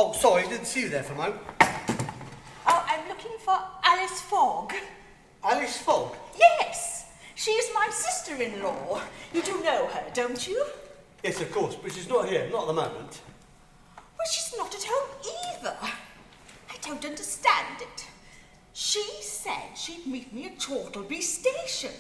Oh, sorry, didn't see you there for a moment. Oh, I'm looking for Alice Fogg. Alice Fogg? Yes, she is my sister-in-law. You do know her, don't you? Yes, of course, but she's not here, not at the moment. Well, she's not at home either. I don't understand it. She said she'd meet me at Chortleby Station,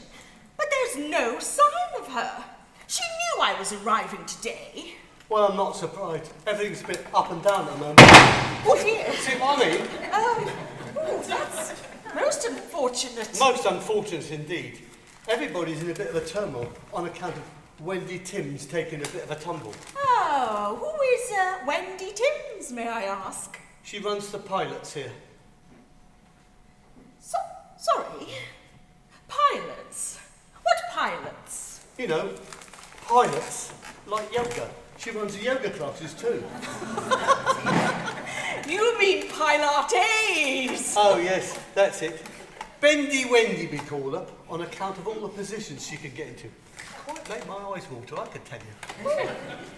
but there's no sign of her. She knew I was arriving today. Well, I'm not surprised. Everything's a bit up and down at the moment. Oh, dear. See what I mean? Oh, that's most unfortunate. Most unfortunate indeed. Everybody's in a bit of a turmoil on account of Wendy Timms taking a bit of a tumble. Oh, who is Wendy Timms, may I ask? She runs the pilots here. Sorry? Pilots? What pilots? You know, pilots, like yoga. She runs the yoga classes too. You mean Pilates? Oh yes, that's it. Bendy Wendy we call her, on account of all the positions she can get into. Quite make my eyes water, I can tell you. Oh,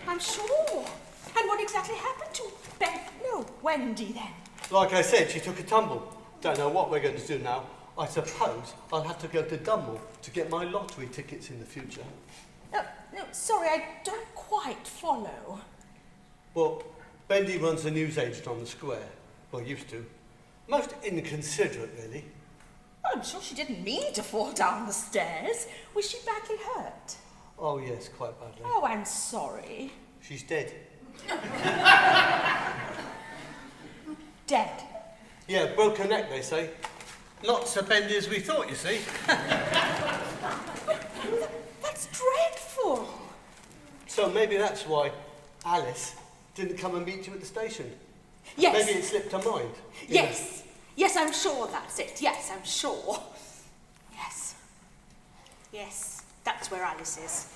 I'm sure. And what exactly happened to Wendy then? Like I said, she took a tumble. Don't know what we're going to do now. I suppose I'll have to go to Dunmore to get my lottery tickets in the future. No, sorry, I don't quite follow. Well, Bendy runs the newsagent on the square. Well, used to. Most inconsiderate, really. Well, I'm sure she didn't mean to fall down the stairs. Was she badly hurt? Oh, yes, quite badly. Oh, I'm sorry. She's dead. Dead? Yeah, broke her neck, they say. Not so bendy as we thought, you see. That's dreadful. So maybe that's why Alice didn't come and meet you at the station. Yes. Maybe it slipped her mind. Yes. Yes, I'm sure that's it. Yes, I'm sure. Yes. Yes, that's where Alice is.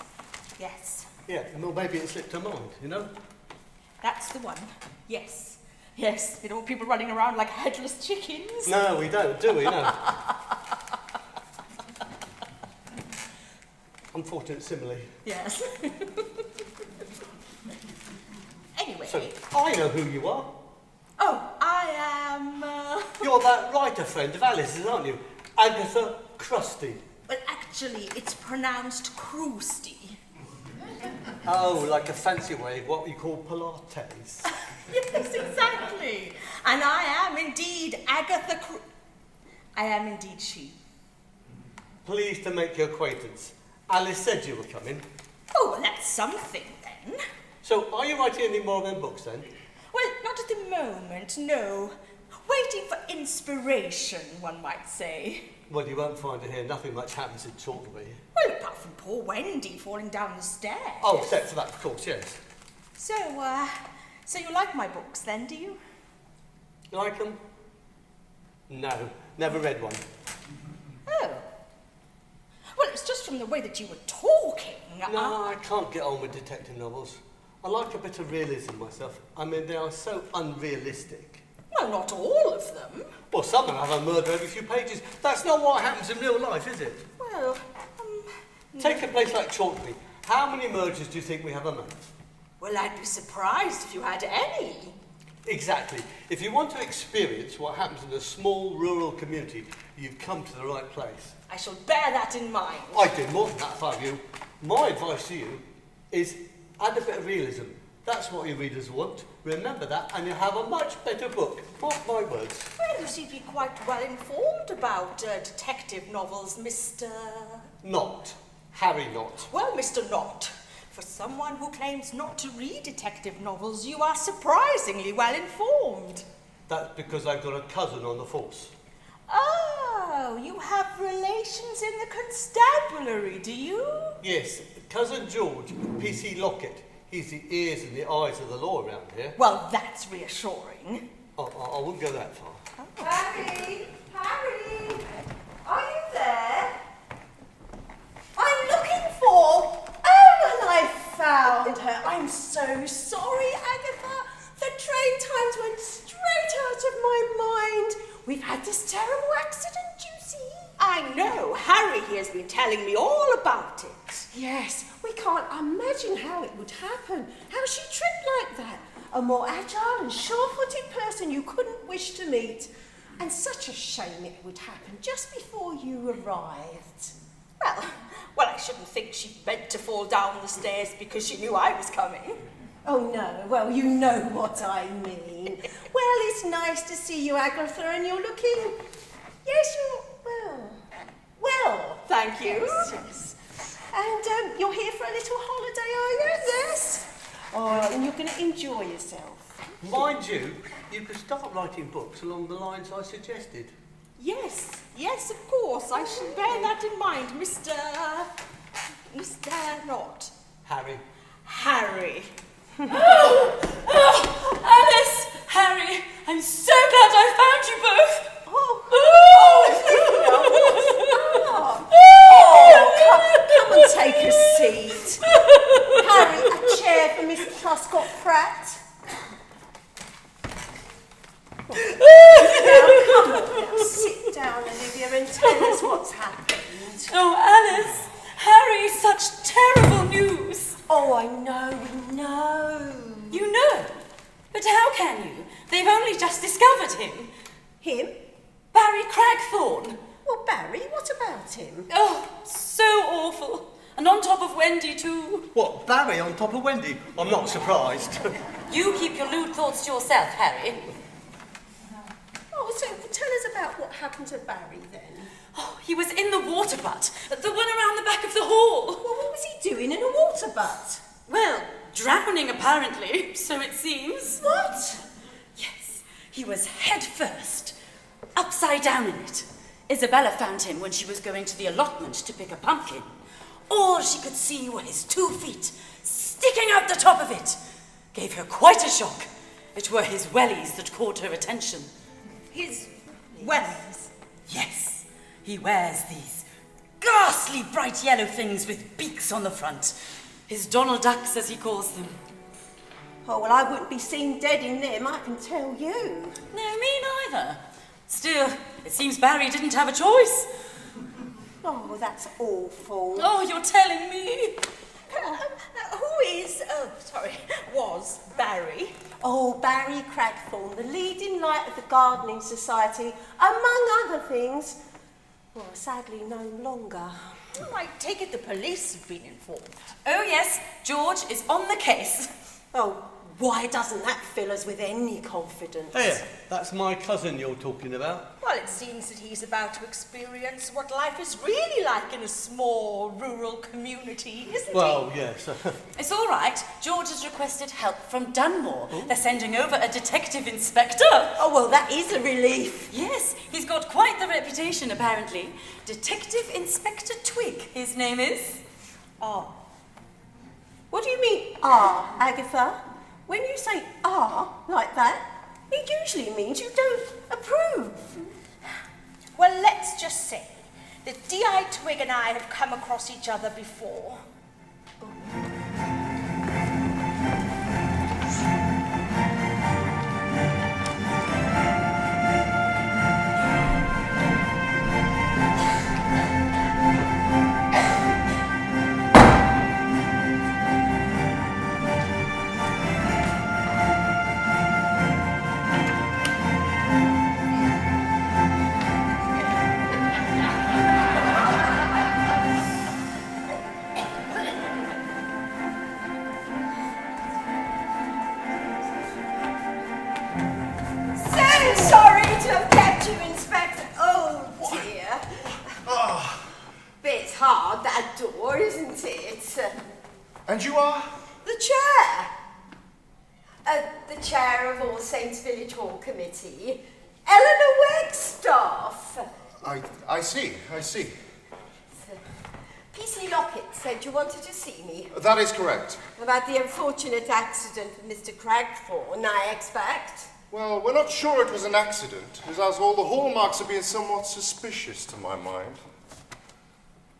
Yes. Yeah, well, maybe it slipped her mind, you know? That's the one. Yes. Yes, you don't want people running around like headless chickens. No, we don't, do we? No. Unfortunate simile. Yes. Anyway. So, I know who you are. Oh, I am... You're that writer friend of Alice's, aren't you? Agatha Crusty. Well, actually, it's pronounced Crusty. Oh, like a fancy way of what you call Pilates. Yes, exactly. And I am indeed Agatha I am indeed she. Pleased to make your acquaintance. Alice said you were coming. Oh, well, that's something then. So, are you writing any more of them books then? Well, not at the moment, no. Waiting for inspiration, one might say. Well, you won't find it here. Nothing much happens in Chalkby. Well, apart from poor Wendy falling down the stairs. Oh, except for that, of course, yes. So you like my books then, do you? Like them? No, never read one. Oh. Well, it's just from the way that you were talking. No, I can't get on with detective novels. I like a bit of realism myself. I mean, they are so unrealistic. Well, not all of them. Well, some of them have a murder every few pages. That's not what happens in real life, is it? Well, Take a place like Chalkby. How many murders do you think we have a month? Well, I'd be surprised if you had any. Exactly. If you want to experience what happens in a small rural community, you've come to the right place. I shall bear that in mind. I did more than that if I were you. My advice to you is add a bit of realism. That's what your readers want. Remember that and you'll have a much better book. Mark my words. Well, you seem to be quite well informed about detective novels, Mr... Not. Harry Not. Well, Mr. Not, for someone who claims not to read detective novels, you are surprisingly well informed. That's because I've got a cousin on the force. Oh, you have relations in the constabulary, do you? Yes, cousin George, PC Lockett. He's the ears and the eyes of the law around here. Well, that's reassuring. I wouldn't go that far. Oh. Harry! Harry! Are you there? I'm looking for... Oh, well, I found her. I'm so sorry, Agatha. The train times went straight out of my mind. We've had this terrible accident, you see. I know. Harry here has been telling me all about it. Yes, we can't imagine how it would happen. How she tripped like that. A more agile and sure-footed person you couldn't wish to meet. And such a shame it would happen just before you arrived. Well, I shouldn't think she meant to fall down the stairs because she knew I was coming. Oh, no. Well, you know what I mean. Well, it's nice to see you, Agatha, and you're looking... Yes, you're... Well... Thank you. Yes. And you're here for a little holiday, are you? Yes. Oh, and you're going to enjoy yourself. Mind you, you could start writing books along the lines I suggested. Yes, of course. I shall bear that in mind, Mr. Not. Harry. Alice! Harry! I'm so glad I found you both! Come and take a seat. Harry, a chair for Miss Truscott Pratt. Now, sit down, Olivia, and tell us what's happened. Oh, Alice! Harry, such terrible news! Oh, I know, we know. You know? But how can you? They've only just discovered him. Him? Barry Cragthorne. Well, Barry, what about him? Oh, so awful. And on top of Wendy, too. What, Barry on top of Wendy? I'm not surprised. You keep your lewd thoughts to yourself, Harry. Oh, so tell us about what happened to Barry, then. Oh, he was in the water butt, the one around the back of the hall. Well, what was he doing in a water butt? Well, drowning apparently, so it seems. What? Yes, he was head first, upside down in it. Isabella found him when she was going to the allotment to pick a pumpkin. All she could see were his 2 feet, sticking out the top of it. Gave her quite a shock. It were his wellies that caught her attention. His wellies? Yes, he wears these ghastly bright yellow things with beaks on the front. His Donald Ducks, as he calls them. Oh, well, I wouldn't be seen dead in them, I can tell you. No, me neither. Still, it seems Barry didn't have a choice. Oh, that's awful. Oh, you're telling me. Was Barry? Oh, Barry Cragthorne, the leading light of the Gardening Society, among other things. Well, sadly, no longer. Oh, I take it the police have been informed. Oh, yes, George is on the case. Oh, why doesn't that fill us with any confidence? Hey, that's my cousin you're talking about. Well, it seems that he's about to experience what life is really like in a small rural community, isn't Well, yes. It's all right. George has requested help from Dunmore. They're sending over a detective inspector. Oh, well, that is a relief. Yes, he's got quite the reputation, apparently. Detective Inspector Twig, his name is. Ah. What do you mean, Agatha? When you say like that, it usually means you don't approve. Well, let's just say that D.I. Twig and I have come across each other before. Sorry to have kept you, Inspector. Oh, dear. Bit hard, that door, isn't it? And you are? The chair. The chair of All Saints Village Hall Committee, Eleanor Wagstaff. I see. P.C. Lockett said you wanted to see me. That is correct. About the unfortunate accident with Mr. Cragthorne, I expect. Well, we're not sure it was an accident, as all the hallmarks are being somewhat suspicious to my mind.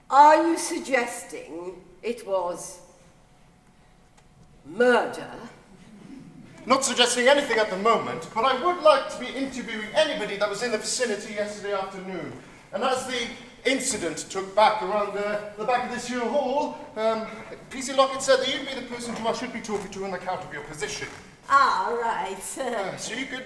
Are you suggesting it was murder? Not suggesting anything at the moment, but I would like to be interviewing anybody that was in the vicinity yesterday afternoon. And as the incident took back around the back of this here hall, P.C. Lockett said that you'd be the person who I should be talking to on account of your position. Ah, right. So you could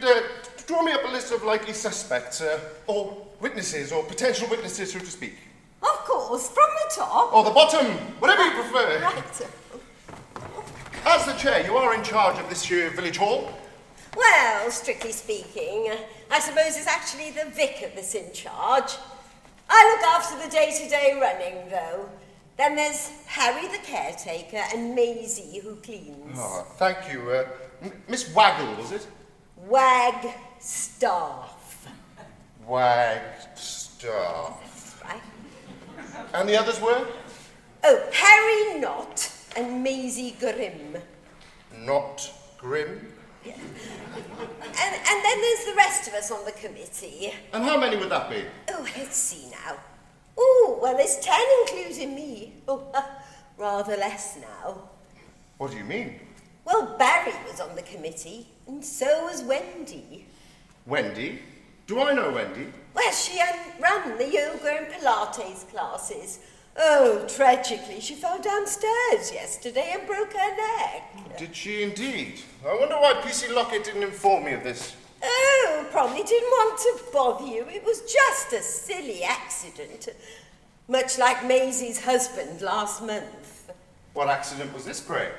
draw me up a list of likely suspects, or witnesses, or potential witnesses, so to speak. Of course, from the top. Or the bottom, whatever you prefer. Right. As the chair, you are in charge of this here village hall. Well, strictly speaking, I suppose it's actually the vicar that's in charge. I look after the day-to-day running, though. Then there's Harry the caretaker and Maisie who cleans. Oh, thank you. Miss Waggle, was it? Wagstaff. Wagstaff. Right. And the others were? Oh, Harry Knott and Maisie Grimm. Not Grimm. Yeah. And then there's the rest of us on the committee. And how many would that be? Oh, let's see now. Oh, well, there's 10 including me. Oh, rather less now. What do you mean? Well, Barry was on the committee, and so was Wendy. Wendy? Do I know Wendy? Well, she ran the yoga and Pilates classes. Oh, tragically, she fell downstairs yesterday and broke her neck. Did she indeed? I wonder why P.C. Lockett didn't inform me of this. Oh, probably didn't want to bother you. It was just a silly accident. Much like Maisie's husband last month. What accident was this, pray?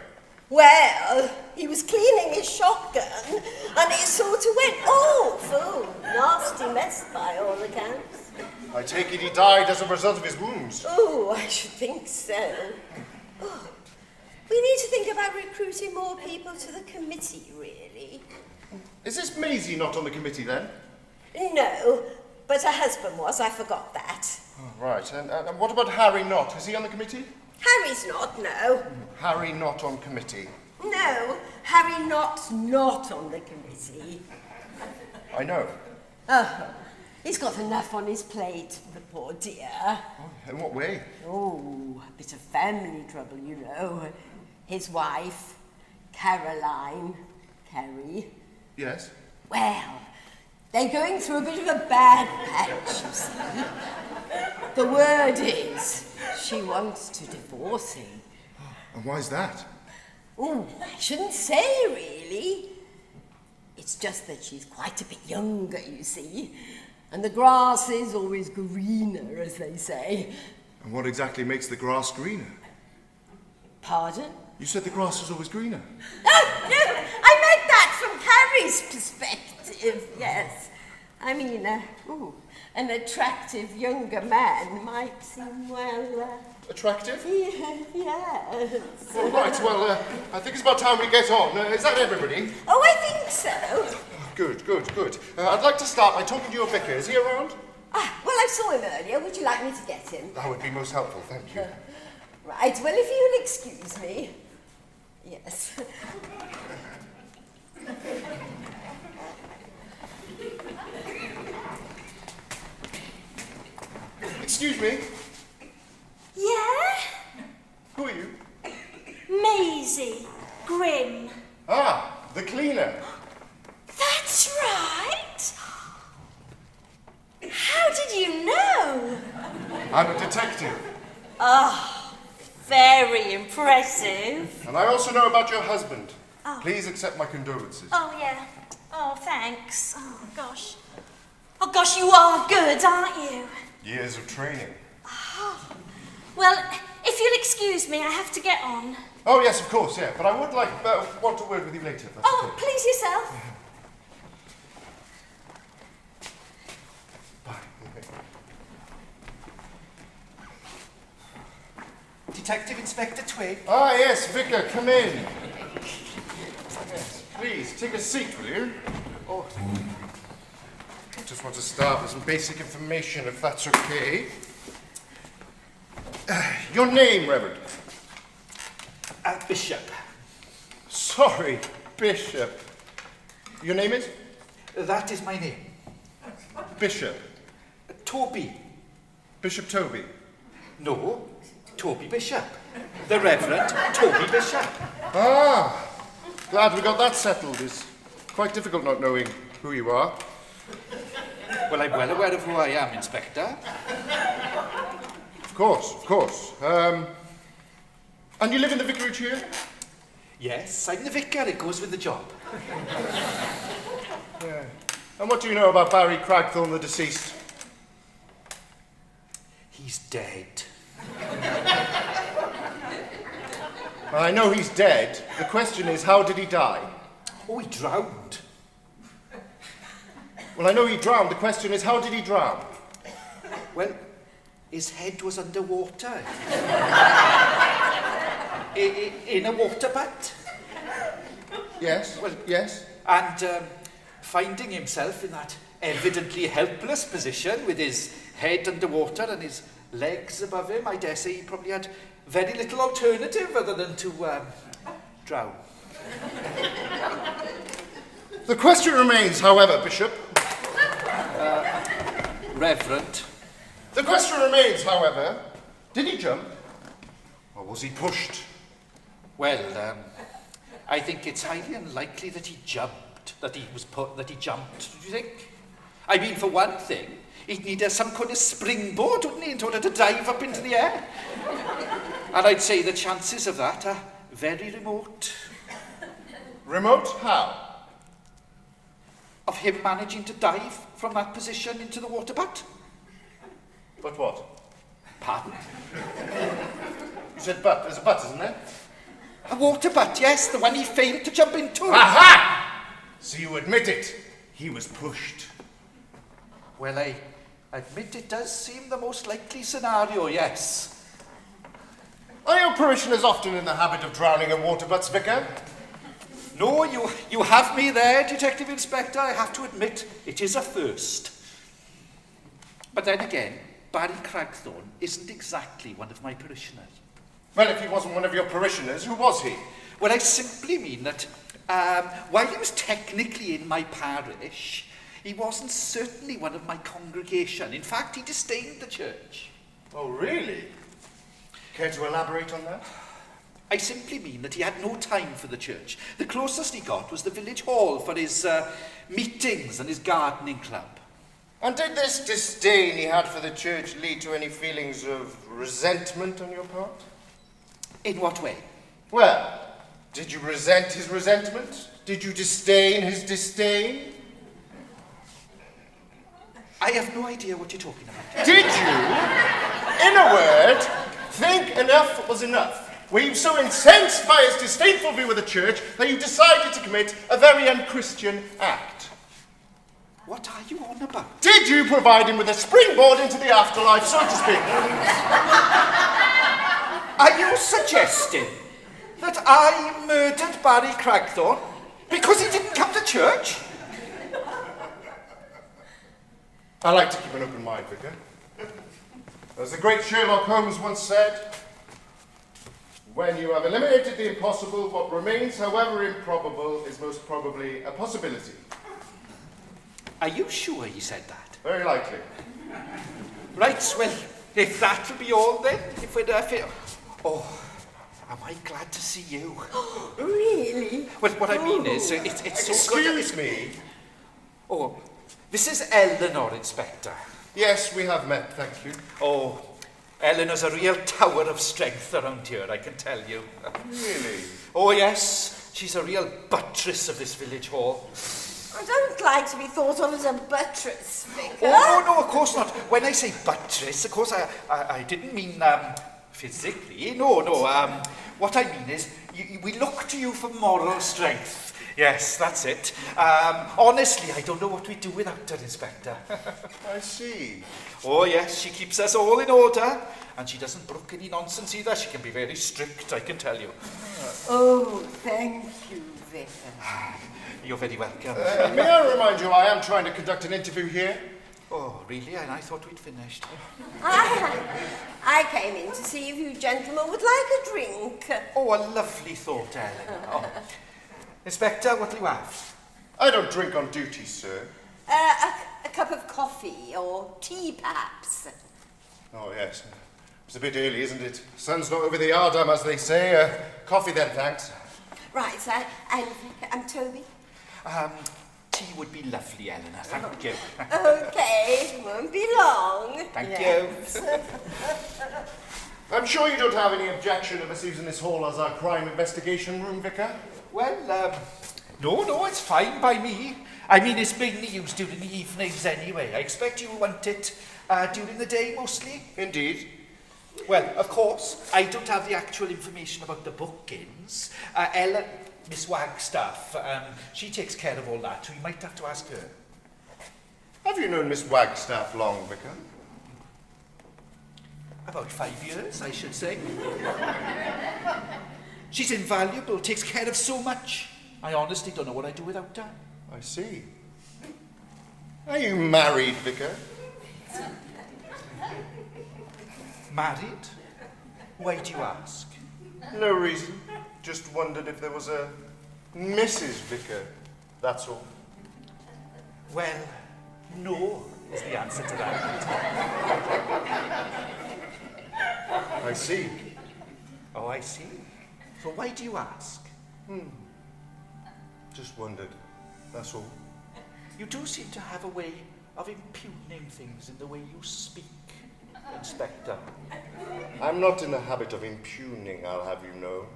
Well, he was cleaning his shotgun and it sort of went off. Oh, nasty mess by all accounts. I take it he died as a result of his wounds. Oh, I should think so. Oh, we need to think about recruiting more people to the committee, really. Is this Maisie not on the committee then? No, but her husband was. I forgot that. Oh, right. And what about Harry Knott? Is he on the committee? Harry's not, no. Harry not on committee. No, Harry Knott's not on the committee. I know. Oh, he's got enough on his plate, the poor dear. Oh, in what way? Oh, a bit of family trouble, you know. His wife, Caroline, Carrie. Yes? Well, they're going through a bit of a bad patch, you see. The word is, she wants to divorce him. And why's that? Oh, I shouldn't say, really. It's just that she's quite a bit younger, you see. And the grass is always greener, as they say. And what exactly makes the grass greener? Pardon? You said the grass was always greener. Oh, no, I meant that from Carrie's perspective, yes. I mean, an attractive younger man might seem, well... Attractive? Yes. All right, well, I think it's about time we get on. Is that everybody? Oh, I think so. Good, good, good. I'd like to start by talking to your vicar. Is he around? Ah, well, I saw him earlier. Would you like me to get him? That would be most helpful, thank you. Right, well, if you'll excuse me. Yes. Excuse me. Yeah? Who are you? Maisie. Grim. Ah, the cleaner. That's right. How did you know? I'm a detective. Very impressive. And I also know about your husband. Oh. Please accept my condolences. Oh, yeah. Oh, thanks. Oh, gosh. Oh, gosh, you are good, aren't you? Years of training. Well, if you'll excuse me, I have to get on. Oh, yes, of course, yeah. But I would want to word with you later, if that's Oh, okay. please yourself. Bye. Detective Inspector Twig. Ah, yes, Vicar, come in. Yes, please, take a seat, will you? Oh, I just want to start with some basic information, if that's okay. Your name, Reverend? Bishop. Sorry, Bishop. Your name is? That is my name. Bishop. Toby. Bishop Toby. No, Toby Bishop. The Reverend Toby Bishop. Ah, glad we got that settled. It's quite difficult not knowing who you are. Well, I'm well aware of who I am, Inspector. Of course, of course. And you live in the vicarage here? Yes, I'm the vicar. It goes with the job. Yeah. And what do you know about Barry Cragthorne, the deceased? He's dead. Well, I know he's dead. The question is, how did he die? Oh, he drowned. Well, I know he drowned. The question is, how did he drown? Well, his head was underwater. In a water butt. Yes, Well, yes. And finding himself in that evidently helpless position with his head underwater and his legs above him, I dare say he probably had very little alternative other than to drown. The question remains, however, Bishop. Reverend. The question remains, however, did he jump? Or was he pushed? Well, I think it's highly unlikely that he jumped, that he jumped, do you think? I mean, for one thing, he'd need some kind of springboard, wouldn't he, in order to dive up into the air? And I'd say the chances of that are very remote. Remote? How? Of him managing to dive from that position into the water butt. But what? Pardon? You said butt. There's a butt, isn't there? A water butt, yes, the one he failed to jump into. Aha! So you admit it. He was pushed. Well, I admit it does seem the most likely scenario, yes. Are your parishioners often in the habit of drowning in water butts, Vicar? No, you have me there, Detective Inspector. I have to admit, it is a first. But then again, Barry Cragthorne isn't exactly one of my parishioners. Well, if he wasn't one of your parishioners, who was he? Well, I simply mean that while he was technically in my parish, he wasn't certainly one of my congregation. In fact, he disdained the church. Oh, really? Care to elaborate on that? I simply mean that he had no time for the church. The closest he got was the village hall for his meetings and his gardening club. And did this disdain he had for the church lead to any feelings of resentment on your part? In what way? Well, did you resent his resentment? Did you disdain his disdain? I have no idea what you're talking about. Did you, in a word, think enough was enough? Were you so incensed by his disdainful view of the church that you decided to commit a very unchristian act? What are you on about? Did you provide him with a springboard into the afterlife, so to speak? Are you suggesting that I murdered Barry Cragthorne because he didn't come to church? I like to keep an open mind, Vicar. As the great Sherlock Holmes once said, when you have eliminated the impossible, what remains, however improbable, is most probably a possibility. Are you sure he said that? Very likely. Right, well, if that'll be all then, if we're Oh, am I glad to see you? Really? Well, what I mean is, it's so good. Excuse me. Oh, this is Eleanor, Inspector. Yes, we have met, thank you. Oh, Eleanor's a real tower of strength around here, I can tell you. Really? Oh, yes, she's a real buttress of this village hall. I don't like to be thought of as a buttress, Vicar. Oh, no, of course not. When I say buttress, of course, I didn't mean physically. No. What I mean is, we look to you for moral strength. Yes, that's it. Honestly, I don't know what we'd do without her, Inspector. I see. Oh, yes, she keeps us all in order. And she doesn't brook any nonsense either. She can be very strict, I can tell you. Oh, thank you, Vicar. You're very welcome. May I remind you, I am trying to conduct an interview here. Oh, really? And I thought we'd finished. I came in to see if you gentlemen would like a drink. Oh, a lovely thought, Ellen. Oh. Inspector, what do you have? I don't drink on duty, sir. A cup of coffee or tea, perhaps. Oh, yes. It's a bit early, isn't it? Sun's not over the yardam, as they say. Coffee then, thanks. Right, sir. I'm Toby. Tea would be lovely, Eleanor. Thank you. Okay, won't be long. Thank you. I'm sure you don't have any objection of us using this hall as our crime investigation room, Vicar? Well, no, it's fine by me. I mean, it's mainly used during the evenings anyway. I expect you want it during the day mostly. Indeed. Well, of course, I don't have the actual information about the bookings. Miss Wagstaff, she takes care of all that, so you might have to ask her. Have you known Miss Wagstaff long, Vicar? About 5 years, I should say. She's invaluable, takes care of so much. I honestly don't know what I'd do without her. I see. Are you married, Vicar? Married? Why do you ask? No reason. Just wondered if there was a Mrs. Vicar, that's all. Well, no, is the answer to that. I see. Oh, I see. So why do you ask? Just wondered, that's all. You do seem to have a way of impugning things in the way you speak, Inspector. I'm not in the habit of impugning, I'll have you know.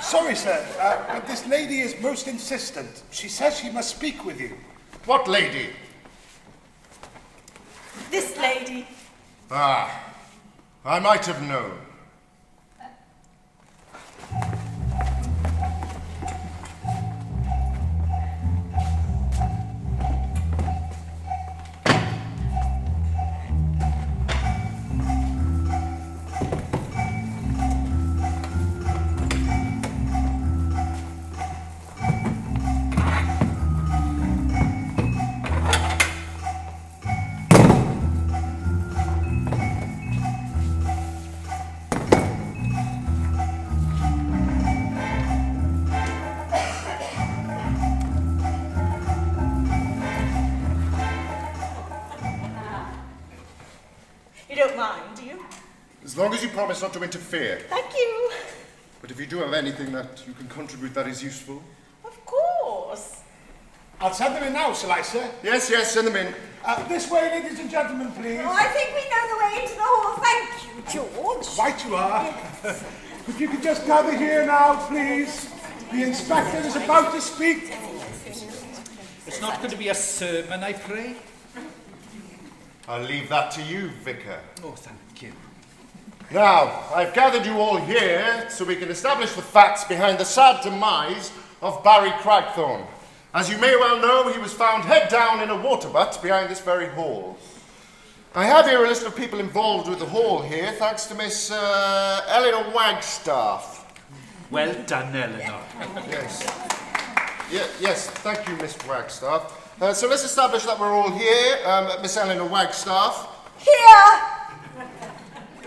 Sorry, sir, but this lady is most insistent. She says she must speak with you. What lady? This lady. Ah, I might have known. You don't mind, do you? As long as you promise not to interfere. Thank you. But if you do have anything that you can contribute that is useful, Of course. I'll send them in now, shall I, sir? Yes, yes, send them in. This way, ladies and gentlemen, please. Oh, I think we know the way into the hall. Thank you, George. Right you are. If you could just gather here now, please. The inspector is about to speak. It's not going to be a sermon, I pray. I'll leave that to you, Vicar. Oh, thank you. Now, I've gathered you all here so we can establish the facts behind the sad demise of Barry Cragthorne. As you may well know, he was found head down in a water butt behind this very hall. I have here a list of people involved with the hall here, thanks to Miss Eleanor Wagstaff. Well done, Eleanor. Yes. Yes, thank you, Miss Wagstaff. So let's establish that we're all here. Miss Eleanor Wagstaff. Here!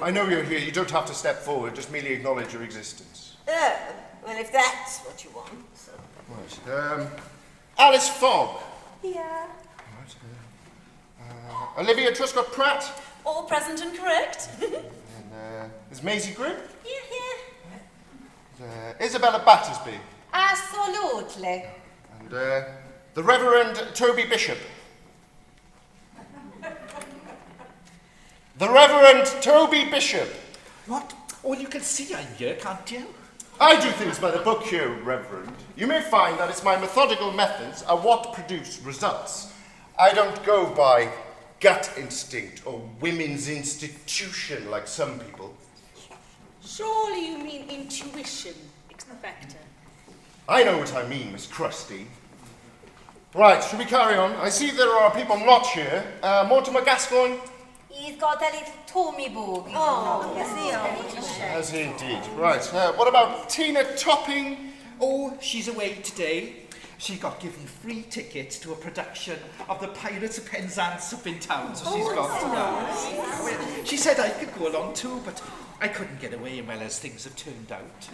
I know you're here. You don't have to step forward. Just merely acknowledge your existence. Oh, well, if that's what you want. So. Right. Alice Fogg. Here. Right. Olivia Truscott-Pratt. All present and correct. And is Maisie Grimm. Here. Isabella Battersby. Absolutely. And the Reverend Toby Bishop. The Reverend Toby Bishop. What? Oh, you can see I'm here, can't you? I do things by the book here, Reverend. You may find that it's my methodical methods are what produce results. I don't go by gut instinct or women's institution like some people. Surely you mean intuition, Inspector. I know what I mean, Miss Crusty. Right, should we carry on? I see there are people not here. Mortimer Gascoigne? He's got a little Tommy book. Oh, yes, Has he indeed. Right, what about Tina Topping? Oh, she's away today. She got given free tickets to a production of The Pirates of Penzance up in town, so she's got to go. Well, she said I could go along too, but I couldn't get away well as things have turned out.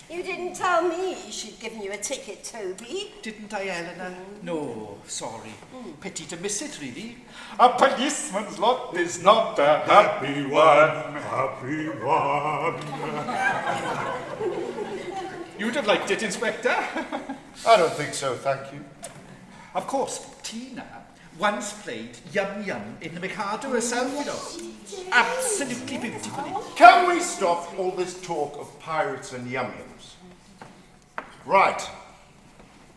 You didn't tell me she'd given you a ticket, Toby. Didn't I, Eleanor? No, sorry. Pity to miss it, really. A policeman's lot is not a happy one. Happy one. You'd have liked it, Inspector. I don't think so, thank you. Of course, Tina once played Yum Yum in the Mikado herself, you know. Absolutely beautifully. Can we stop all this talk of pirates and yum-yums? Right.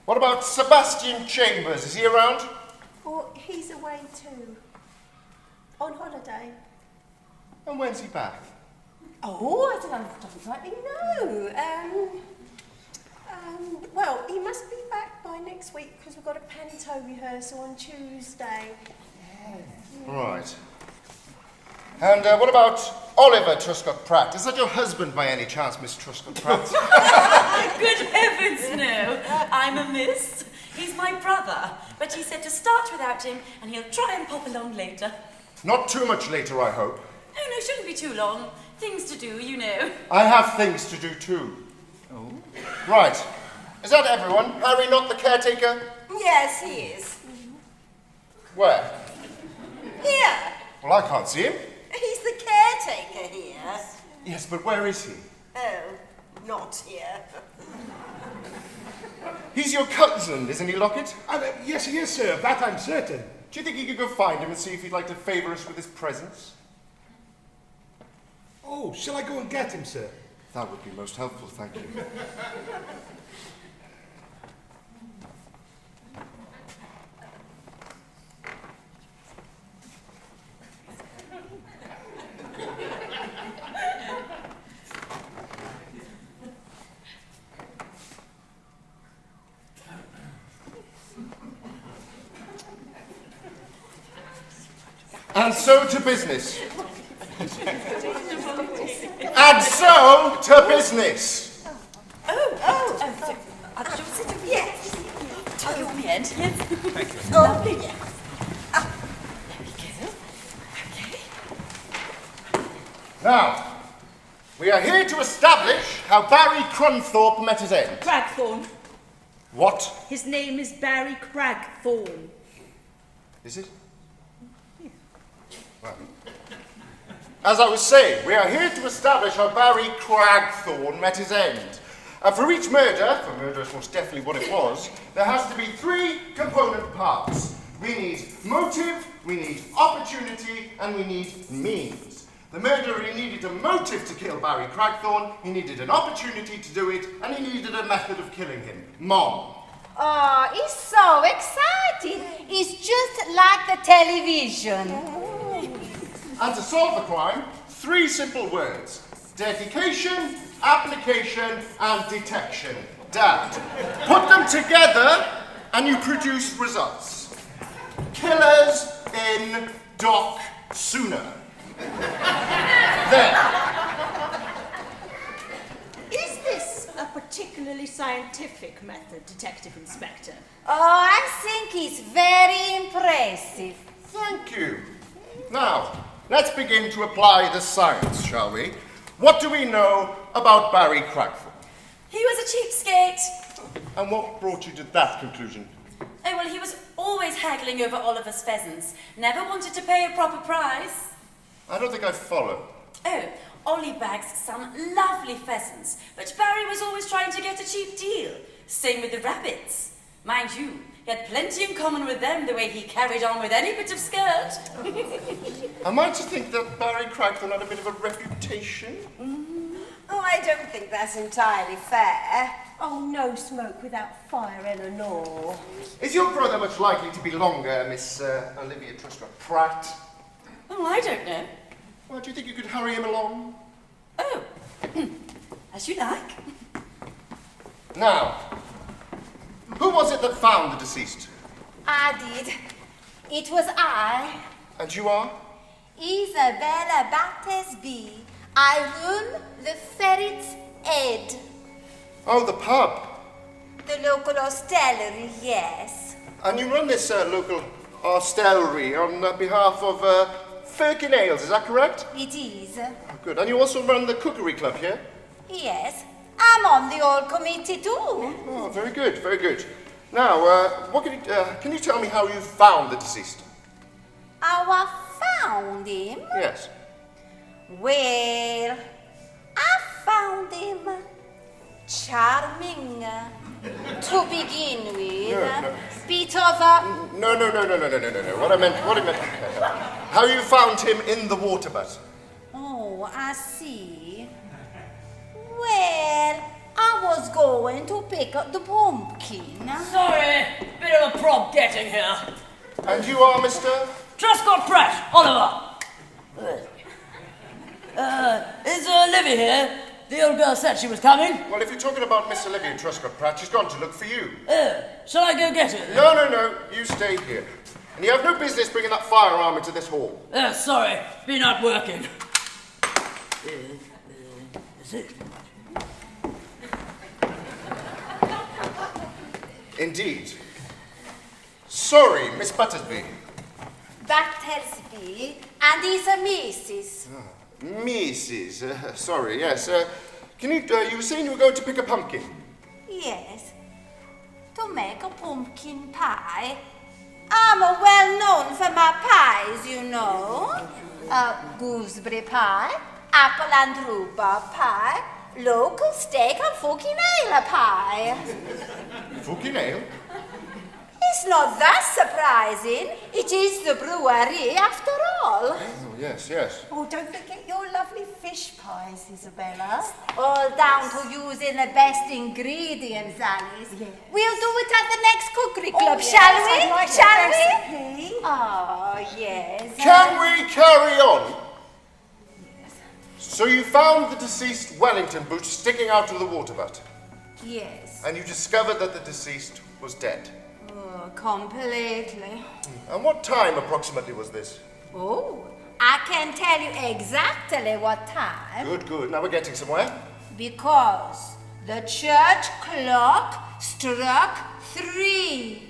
What about Sebastian Chambers? Is he around? Oh, he's away too. On holiday. And when's he back? Oh, I don't rightly know. Well, he must be back by next week because we've got a panto rehearsal on Tuesday. Right. And what about Oliver Truscott-Pratt? Is that your husband by any chance, Miss Truscott-Pratt? Good heavens, no. I'm a miss. He's my brother, but he said to start without him, and he'll try and pop along later. Not too much later, I hope. Oh, no, shouldn't be too long. Things to do, you know. I have things to do too. Oh? Right. Is that everyone? Harry not the caretaker? Yes, he is. Where? Here. Well, I can't see him. He's the caretaker here. Yes, but where is he? Oh, not here. He's your cousin, isn't he, Lockett? Yes, he is, sir. Of that I'm certain. Do you think you could go find him and see if he'd like to favour us with his presence? Oh, shall I go and get him, sir? That would be most helpful, thank you. And so to business. And so to business. Yes. Tuck your head. Thank you. Lovely. There we go. Okay. Now, we are here to establish how Barry Crunthorpe met his end. Cragthorne. What His name is Barry Cragthorne. is it? Well, as I was saying, we are here to establish how Barry Cragthorne met his end. For each murder, for murder is most definitely what it was, there has to be 3 component parts. We need motive, we need opportunity, and we need means. The murderer needed a motive to kill Barry Cragthorne, he needed an opportunity to do it, and he needed a method of killing him. Mom. Oh, it's so exciting. It's just like the television. And to solve the crime, 3 simple words. Dedication, application, and detection. Dad. Put them together and you produce results. Killers in dock sooner. There. Is this a particularly scientific method, Detective Inspector? Oh, I think it's very impressive. Thank you. Now, let's begin to apply the science, shall we? What do we know about Barry Cragthorne? He was a cheapskate. And what brought you to that conclusion? Oh, well, he was always haggling over Oliver's pheasants. Never wanted to pay a proper price. I don't think I follow. Oh, Ollie bags some lovely pheasants, but Barry was always trying to get a cheap deal. Same with the rabbits. Mind you, he had plenty in common with them the way he carried on with any bit of skirt. Am I to think that Barry Cragthorne had a bit of a reputation? Oh, I don't think that's entirely fair. Oh, no smoke without fire, Eleanor. Is your brother much likely to be longer, Miss Olivia Truscott Pratt? Oh, I don't know. Well, do you think you could hurry him along? Oh, as you like. Now, who was it that found the deceased? I did. It was I, And you are? Isabella Battersby. I run the Ferret's Head. Oh, the pub. The local hostelry, yes. And you run this local hostelry on behalf of Firkin Ales, is that correct? It is. Oh, good. And you also run the cookery club here? Yes. I'm on the old committee too. Oh, very good, very good. Now, what can you tell me how you found the deceased? How I found him? Yes. Well, I found him charming to begin with. No. Bit of a... No. What I meant, how you found him in the water butt. Oh, I see. Well, I was going to pick up the pumpkin. Sorry, bit of a prob getting here. And you are Mr.? Truscott Pratt, Oliver. Is Livy here? The old girl said she was coming. Well, if you're talking about Miss Olivia Truscott Pratt, she's gone to look for you. Shall I go get her? No. You stay here. And you have no business bringing that firearm into this hall. Sorry, been out working. Is it? Indeed. Sorry, Miss Battersby. Battersby, and he's a Mrs. Mrs. Sorry, yes. You were saying you were going to pick a pumpkin? Yes, to make a pumpkin pie. I'm well known for my pies, you know. Gooseberry pie, apple and rhubarb pie, local steak and fucking ale pie. Fucking ale? It's not that surprising. It is the brewery after all. Oh, yes. Oh, don't forget your lovely fish pies, Isabella. All down to using the best ingredients, Alice. Yeah. We'll do it at the next cookery club, shall we? Shall we? Oh, yes. Can we carry on? Yes. So you found the deceased Wellington boot sticking out of the water butt? Yes. And you discovered that the deceased was dead? Oh, completely. And what time approximately was this? Oh, I can tell you exactly what time. Good. Now we're getting somewhere. Because the church clock struck 3,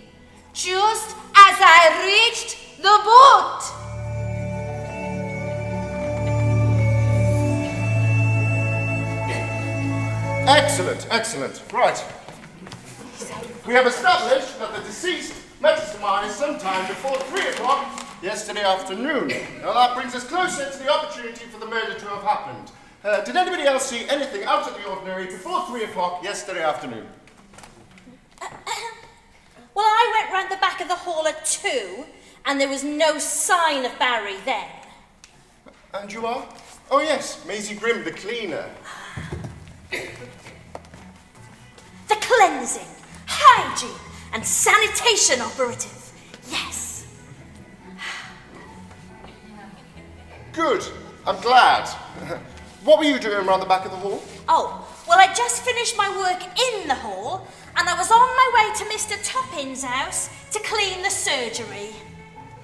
just as I reached the boat. Excellent. Right. We have established that the deceased met his demise sometime before 3 o'clock yesterday afternoon. Now that brings us closer to the opportunity for the murder to have happened. Did anybody else see anything out of the ordinary before 3 o'clock yesterday afternoon? Well, I went round the back of the hall at 2, and there was no sign of Barry then. And you are? Oh yes, Maisie Grimm, the cleaner. The cleansing, hygiene, and sanitation operative. Yes. Good, I'm glad. What were you doing around the back of the hall? Oh, well, I just finished my work in the hall, and I was on my way to Mr. Toppin's house to clean the surgery.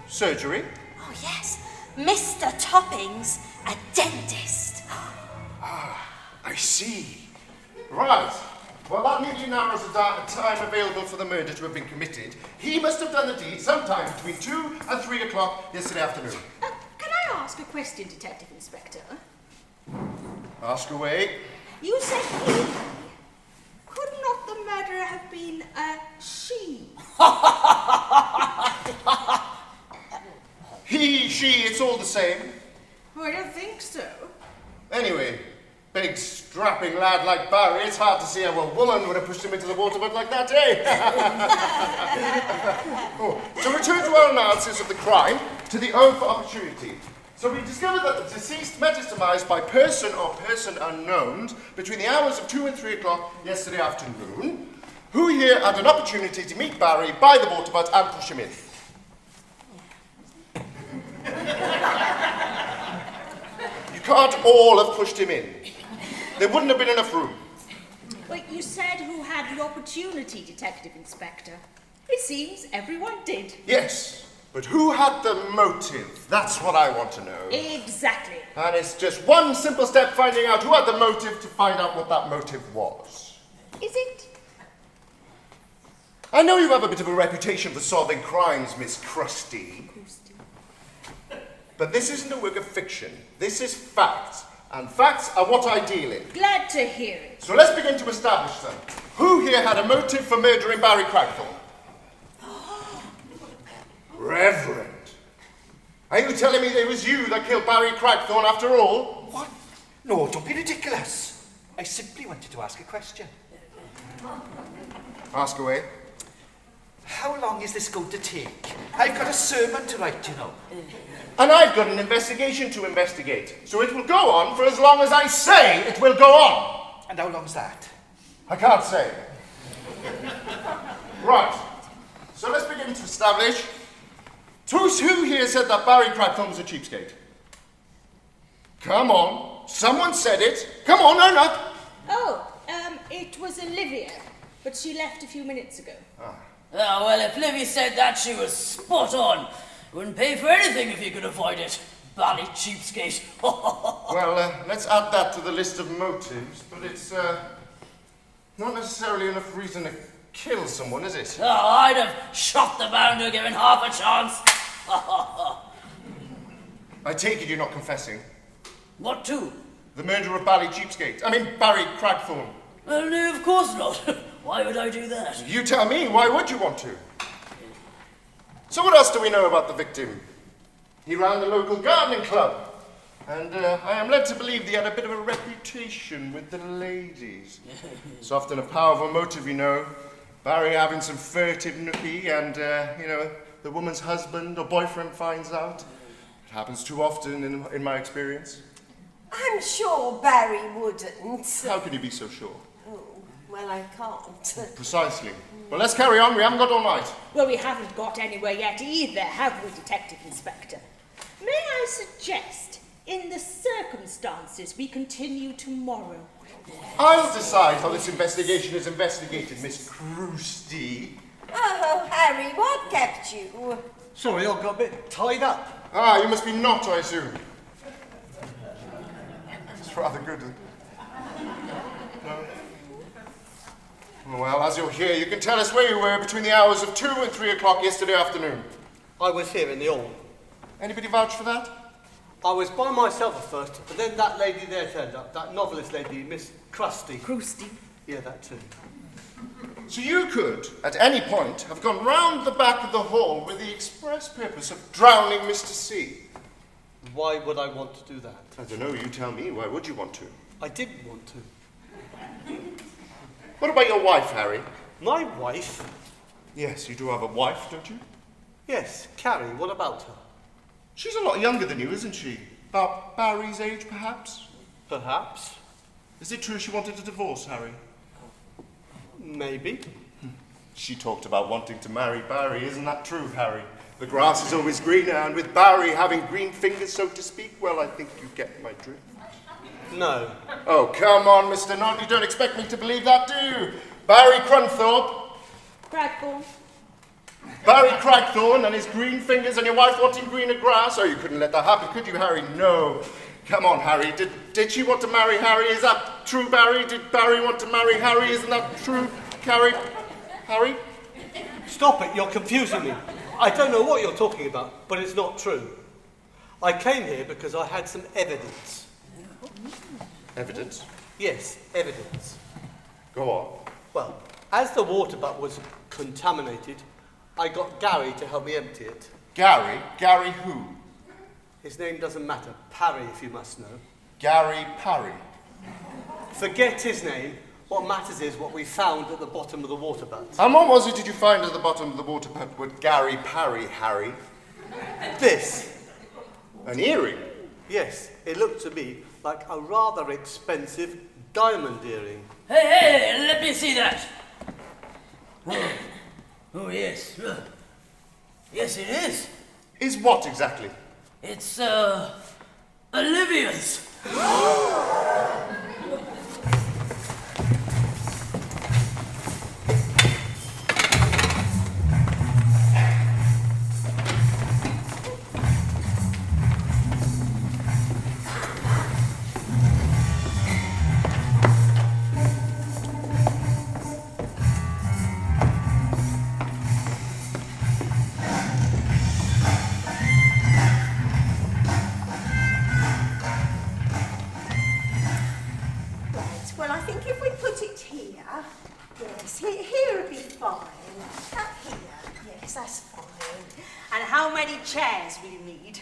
Surgery? Oh, yes. Mr. Topping's a dentist. I see. Right. Well, that neatly narrows the time available for the murder to have been committed. He must have done the deed sometime between 2 and 3 o'clock yesterday afternoon. Can I ask a question, Detective Inspector? Ask away. You said he. Could not the murderer have been a she? He, she, it's all the same. Oh, I don't think so. Anyway, big strapping lad like Barry, it's hard to see how a woman would have pushed him into the water but like that, eh? To return to our analysis of the crime, to the O for opportunity. So we discovered that the deceased met his demise by person or person unknown between the hours of 2 and 3 o'clock yesterday afternoon. Who here had an opportunity to meet Barry, buy the water butt and push him in? You can't all have pushed him in. There wouldn't have been enough room. Wait, you said who had the opportunity, Detective Inspector. It seems everyone did. Yes, but who had the motive? That's what I want to know. Exactly. And it's just one simple step finding out who had the motive to find out what that motive was. Is it? I know you have a bit of a reputation for solving crimes, Miss Crusty. But this isn't a work of fiction. This is facts. And facts are what I deal in. Glad to hear it. So let's begin to establish them. Who here had a motive for murdering Barry Crackthorne? Reverend. Are you telling me it was you that killed Barry Crackthorne after all? What? No, don't be ridiculous. I simply wanted to ask a question. Ask away. How long is this going to take? I've got a sermon to write, you know. And I've got an investigation to investigate. So it will go on for as long as I say it will go on. And how long's that? I can't say. Right. So let's begin to establish who here said that Barry Crackthorne was a cheapskate? Come on. Someone said it. Come on, earn up. Oh, it was Olivia, but she left a few minutes ago. Oh, well, if Livy said that, she was spot on. Wouldn't pay for anything if you could avoid it. Bally cheapskate. Well, let's add that to the list of motives, but it's not necessarily enough reason to kill someone, is it? Oh, I'd have shot the bounder given half a chance. I take it you're not confessing. What to? The murder of Barry Crackthorne. Well, no, of course not. Why would I do that? You tell me, why would you want to? So what else do we know about the victim? He ran the local gardening club, and I am led to believe he had a bit of a reputation with the ladies. It's often a powerful motive, you know. Barry having some furtive nookie and, the woman's husband or boyfriend finds out. It happens too often in my experience. I'm sure Barry wouldn't. How can you be so sure? Oh, well, I can't. Precisely. Well, let's carry on. We haven't got all night. Well, we haven't got anywhere yet either, have we, Detective Inspector? May I suggest, in the circumstances, we continue tomorrow? I'll decide how this investigation is investigated, Miss Crusty. Oh, Harry, what kept you? Sorry, I got a bit tied up. Ah, you must be not, I assume. It's rather good. No? Well, as you're here, you can tell us where you were between the hours of 2 and 3 o'clock yesterday afternoon. I was here in the hall. Anybody vouch for that? I was by myself at first, but then that lady there turned up, that novelist lady, Miss Crusty. Crusty? Yeah, that too. So you could, at any point, have gone round the back of the hall with the express purpose of drowning Mr. C. Why would I want to do that? I don't know, you tell me. Why would you want to? I didn't want to. What about your wife, Harry? My wife? Yes, you do have a wife, don't you? Yes, Carrie. What about her? She's a lot younger than you, isn't she? About Barry's age, perhaps? Perhaps. Is it true she wanted a divorce, Harry? Maybe. She talked about wanting to marry Barry. Isn't that true, Harry? The grass is always greener, and with Barry having green fingers, so to speak, well, I think you get my drift. No. Oh, come on, Mr. Nott. You don't expect me to believe that, do you? Barry Crunthorpe. Cragthorne. Barry Cragthorne and his green fingers and your wife wanting greener grass? Oh, you couldn't let that happen, could you, Harry? No. Come on, Harry. Did she want to marry Harry? Is that true, Barry? Did Barry want to marry Harry? Isn't that true, Carrie? Harry? Stop it. You're confusing me. I don't know what you're talking about, but it's not true. I came here because I had some evidence. Evidence? Yes, evidence. Go on. Well, as the water butt was contaminated, I got Gary to help me empty it. Gary? Gary who? His name doesn't matter. Parry, if you must know. Gary Parry. Forget his name. What matters is what we found at the bottom of the water butt. And what was it did you find at the bottom of the water butt with Gary Parry, Harry? This. An earring? Yes, it looked to me like a rather expensive diamond earring. Hey, let me see that. Oh, yes. Yes, it is. Is what exactly? It's, Olivia's. Well, I think if we put it here, yes, here would be fine. Up here, yes, that's fine. And how many chairs will you need?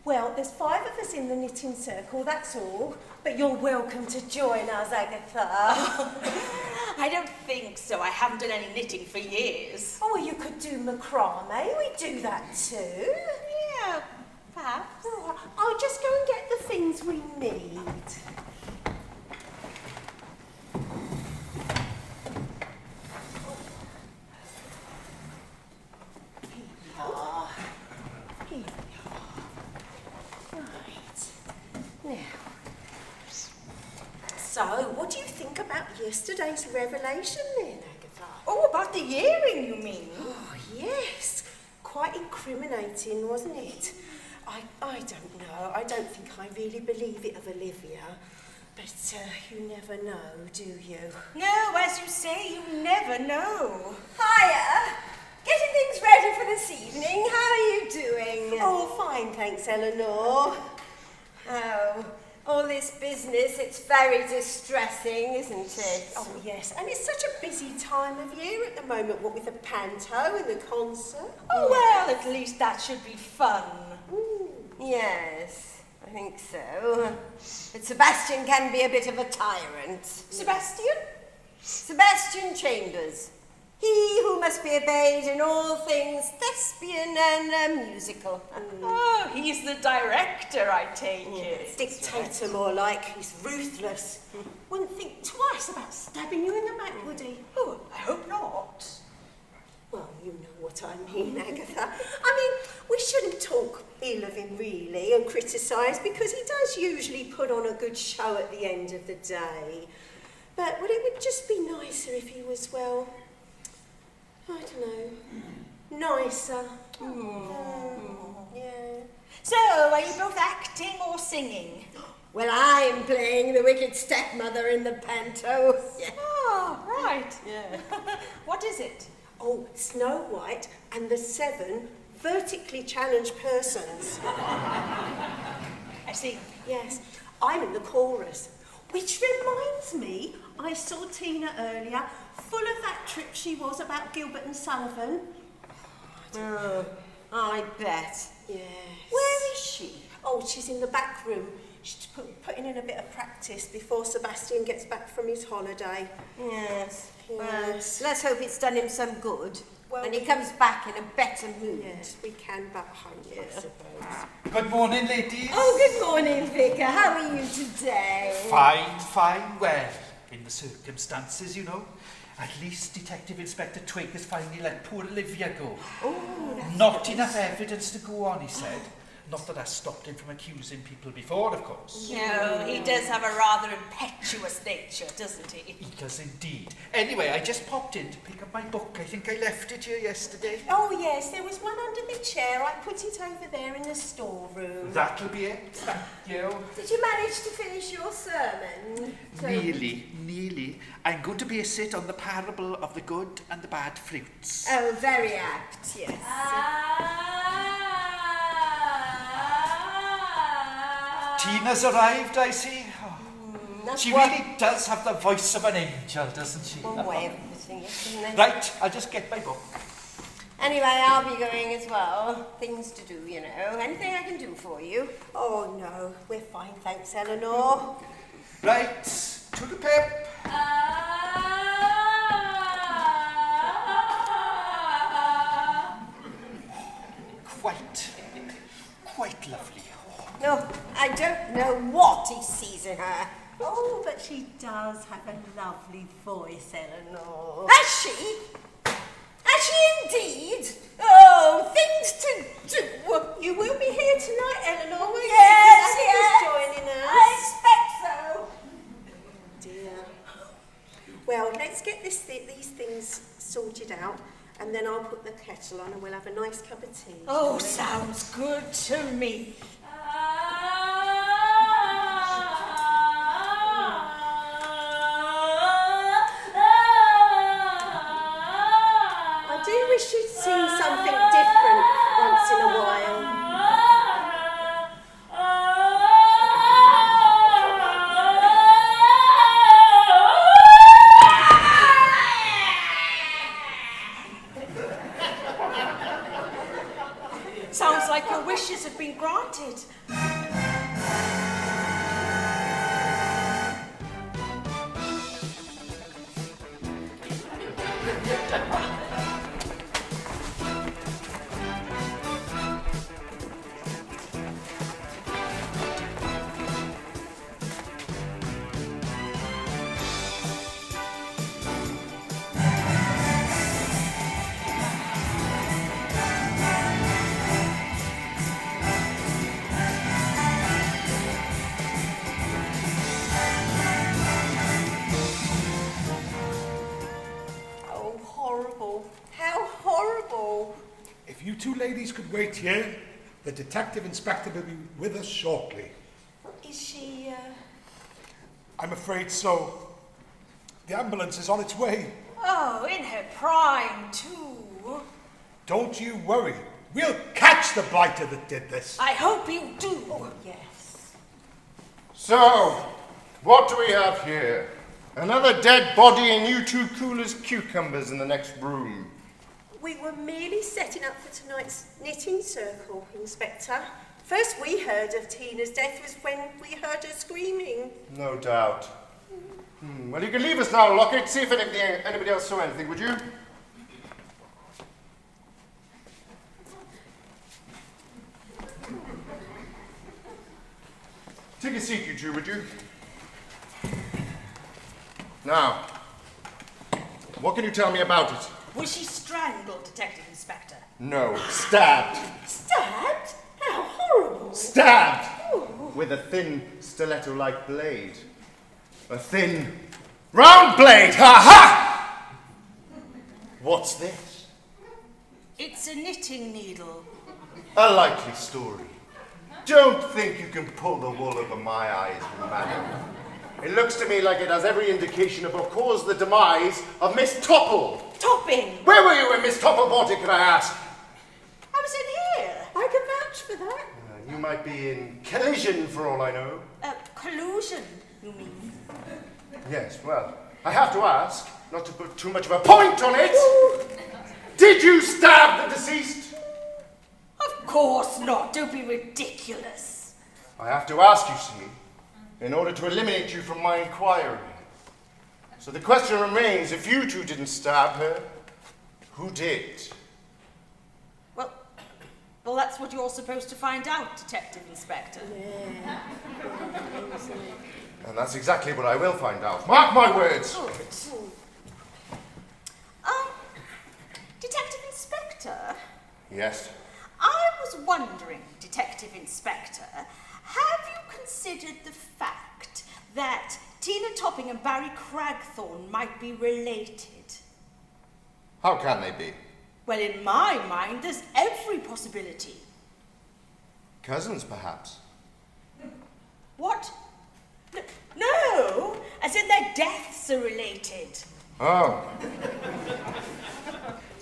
Well, there's 5 of us in the knitting circle, that's all. But you're welcome to join us, Agatha. I don't think so. I haven't done any knitting for years. Oh, well, you could do macrame. We do that too. Yeah, perhaps. Oh, I'll just go and get the things we need. So, what do you think about yesterday's revelation then, Agatha? Oh, about the earring, you mean? Oh, yes. Quite incriminating, wasn't it? I don't know. I don't think I really believe it of Olivia. But you never know, do you? No, as you say, you never know. Hiya! Getting things ready for this evening. How are you doing? Oh, fine, thanks, Eleanor. Oh, all this business, it's very distressing, isn't it? Oh, yes, and it's such a busy time of year at the moment, what with the panto and the concert. Oh, well, at least that should be fun. Yes, I think so. But Sebastian can be a bit of a tyrant. Sebastian? Sebastian Chambers. He who must be obeyed in all things thespian and musical. Oh, he's the director, I take it. Dictator more like. He's ruthless. Wouldn't think twice about stabbing you in the back, would he? Oh, I hope not. Well, you know what I mean, Agatha. I mean, we shouldn't talk ill of him, really, and criticise, because he does usually put on a good show at the end of the day. But, well, it would just be nicer if he was, well, I don't know, nicer. Yeah. So, are you both acting or singing? Well, I'm playing the wicked stepmother in the panto. Yeah. Oh, right. Yeah. What is it? Oh, Snow White and the 7 vertically challenged persons. I see. Yes, I'm in the chorus. Which reminds me, I saw Tina earlier, full of that trip she was about Gilbert and Sullivan. Oh, I bet. Yes. Where is she? Oh, Oh, she's in the back room. She's putting in a bit of practice before Sebastian gets back from his holiday. Yes. Well, Yes. let's hope it's done him some good. Well, and he comes back in a better mood. Yes, we can but hope, I suppose. Good morning, ladies. Oh, good morning, Vicar. How are you today? Fine, well, in the circumstances, you know. At least Detective Inspector Twig has finally let poor Olivia go. Oh, that's Not nice. enough evidence to go on, he said. Not that I stopped him from accusing people before, of course. No, he does have a rather impetuous nature, doesn't he? He does indeed. Anyway, I just popped in to pick up my book. I think I left it here yesterday. Oh, yes, there was one under the chair. I put it over there in the storeroom. That'll be it. Thank you. Did you manage to finish your sermon? Nearly. I'm going to base it on the parable of the good and the bad fruits. Oh, very apt, yes. Tina's arrived, I see. Oh, she really does have the voice of an angel, doesn't she? One way of putting it, isn't it? Right, I'll just get my book. Anyway, I'll be going as well. Things to do, you know. Anything I can do for you? Oh, no, we're fine, thanks, Eleanor. Right, to the pip. Quite lovely. No, I don't know what he sees in her. Oh, but she does have a lovely voice, Eleanor. Has she? Has she indeed? Oh, things to do. You will be here tonight, Eleanor, won't you? Yes, Agatha's joining us. I expect so. Dear. Well, let's get these things sorted out, and then I'll put the kettle on and we'll have a nice cup of tea. Oh, sounds good to me. I do wish you'd sing something different once in a while. Sounds like your wishes have been granted. Oh, horrible. How horrible. If you two ladies could wait here, the detective inspector will be with us shortly. Is she, I'm afraid so. The ambulance is on its way. Oh, in her prime, too. Don't you worry. We'll catch the blighter that did this. I hope you do. Oh, yes. So, what do we have here? Another dead body and you two cool as cucumbers in the next room. We were merely setting up for tonight's knitting circle, Inspector. First we heard of Tina's death was when we heard her screaming. No doubt. Well, you can leave us now, Lockett. See if anybody else saw anything, would you? Take a seat, you two, would you? Now, what can you tell me about it? Was she strangled, Detective Inspector? No, stabbed. Stabbed? How horrible. Stabbed! With a thin, stiletto-like blade. A thin, round blade! Ha-ha! What's this? It's a knitting needle. A likely story. Don't think you can pull the wool over my eyes, madam. It looks to me like it has every indication of what caused the demise of Miss Topple. Topping! Where were you when Miss Topple bought it, can I ask? I was in here. I can vouch for that. You might be in collision for all I know. Collusion, you mean? Yes, well, I have to ask, not to put too much of a point on it. Did you stab the deceased? Of course not. Don't be ridiculous. I have to ask, you see, in order to eliminate you from my inquiry. So the question remains, if you two didn't stab her, who did? Well, that's what you're supposed to find out, Detective Inspector. And that's exactly what I will find out. Mark my words! Detective Inspector? Yes? I was wondering, Detective Inspector, have you considered the fact that Tina Topping and Barry Cragthorne might be related? How can they be? Well, in my mind, there's every possibility. Cousins, perhaps? What? No, as in their deaths are related. Oh.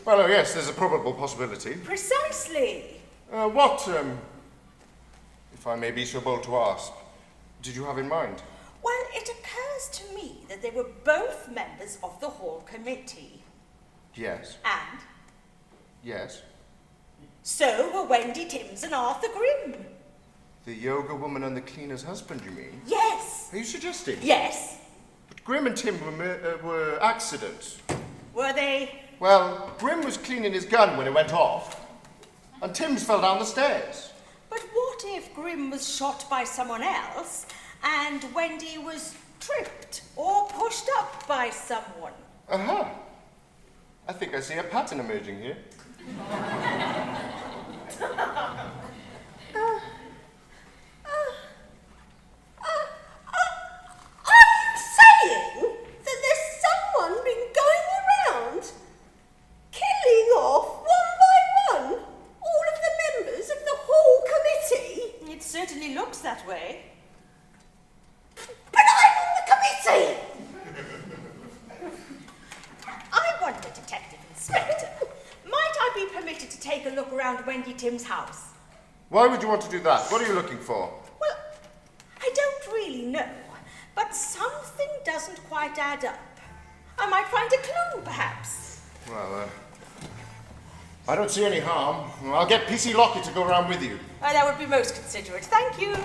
Well, oh yes, there's a probable possibility. Precisely. What, if I may be so bold to ask, did you have in mind? Well, it occurs to me that they were both members of the Hall Committee. Yes. And? Yes. So were Wendy Timms and Arthur Grimm. The yoga woman and the cleaner's husband, you mean? Yes. Are you suggesting? Yes. But Grimm and Tim were accidents. Were they? Well, Grimm was cleaning his gun when it went off, and Timms fell down the stairs. But what if Grimm was shot by someone else, and Wendy was tripped or pushed up by someone? Uh-huh. I think I see a pattern emerging here. Are you saying that there's someone been going around killing off one by one all of the members of the Hall Committee? It certainly looks that way. But I'm on the committee! I wonder, Detective Inspector, might I be permitted to take a look around Wendy Timms' house? Why would you want to do that? What are you looking for? Well, I don't really know, but something doesn't quite add up. I might find a clue, perhaps. Well, I don't see any harm. I'll get PC Lockett to go around with you. That would be most considerate. Thank you.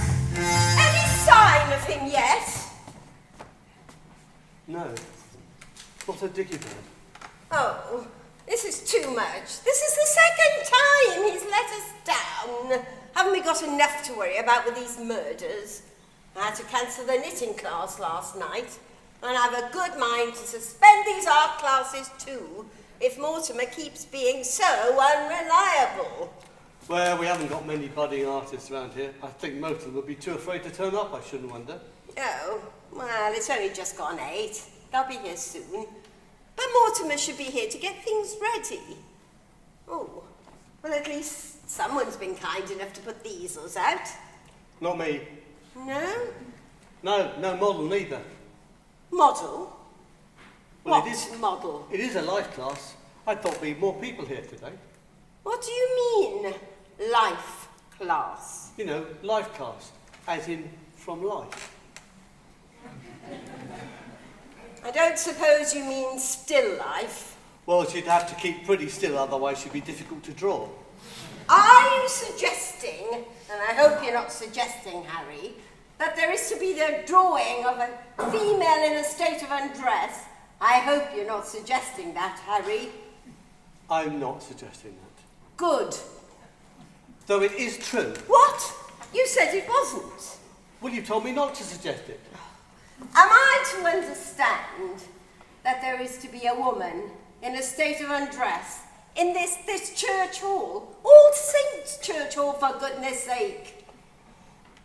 Any sign of him yet? No. What a dickhead. Oh, this is too much. This is the second time he's let us down. Haven't we got enough to worry about with these murders? I had to cancel the knitting class last night, and I have a good mind to suspend these art classes too, if Mortimer keeps being so unreliable. Well, we haven't got many budding artists around here. I think most of them would be too afraid to turn up, I shouldn't wonder. Oh, well, it's only just gone 8. They'll be here soon. But Mortimer should be here to get things ready. Oh, well, at least someone's been kind enough to put the easels out. Not me. No? No model neither. Model? Well, What it is. model? It is a life class. I thought there'd be more people here today. What do you mean, life class? You know, life class, as in from life. I don't suppose you mean still life. Well, she'd have to keep pretty still, otherwise she'd be difficult to draw. Are you suggesting, and I hope you're not suggesting, Harry, that there is to be the drawing of a female in a state of undress? I hope you're not suggesting that, Harry. I'm not suggesting that. Good. Though it is true. What? You said it wasn't. Well, you told me not to suggest it. Am I to understand that there is to be a woman in a state of undress in this church hall? All Saints' Church Hall, for goodness sake.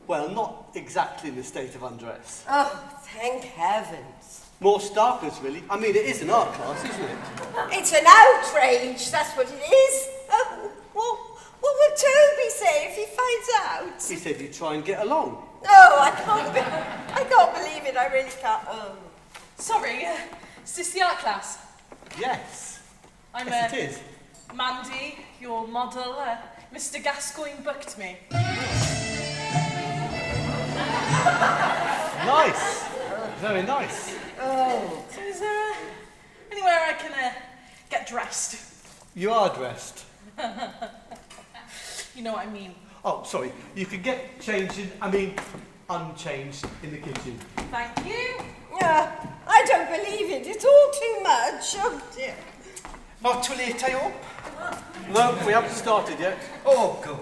Well, not exactly in the state of undress. Oh, thank heavens. More starkers, really. I mean, it is an art class, isn't it? It's an outrage, that's what it is. Oh, well, what will Toby say if he finds out? He said you'd try and get along. Oh, I can't believe it, I really can't. Oh. Sorry, is this the art class? Yes. I'm Yes, it is. Mandy, your model. Mr. Gascoigne booked me. Nice. Very nice. Oh. So is there anywhere I can get dressed? You are dressed. You know what I mean. Oh, sorry. You could get unchanged in the kitchen. Thank you. I don't believe it. It's all too much. Oh, dear. Not too late, I hope. No, we haven't started yet. Oh, good.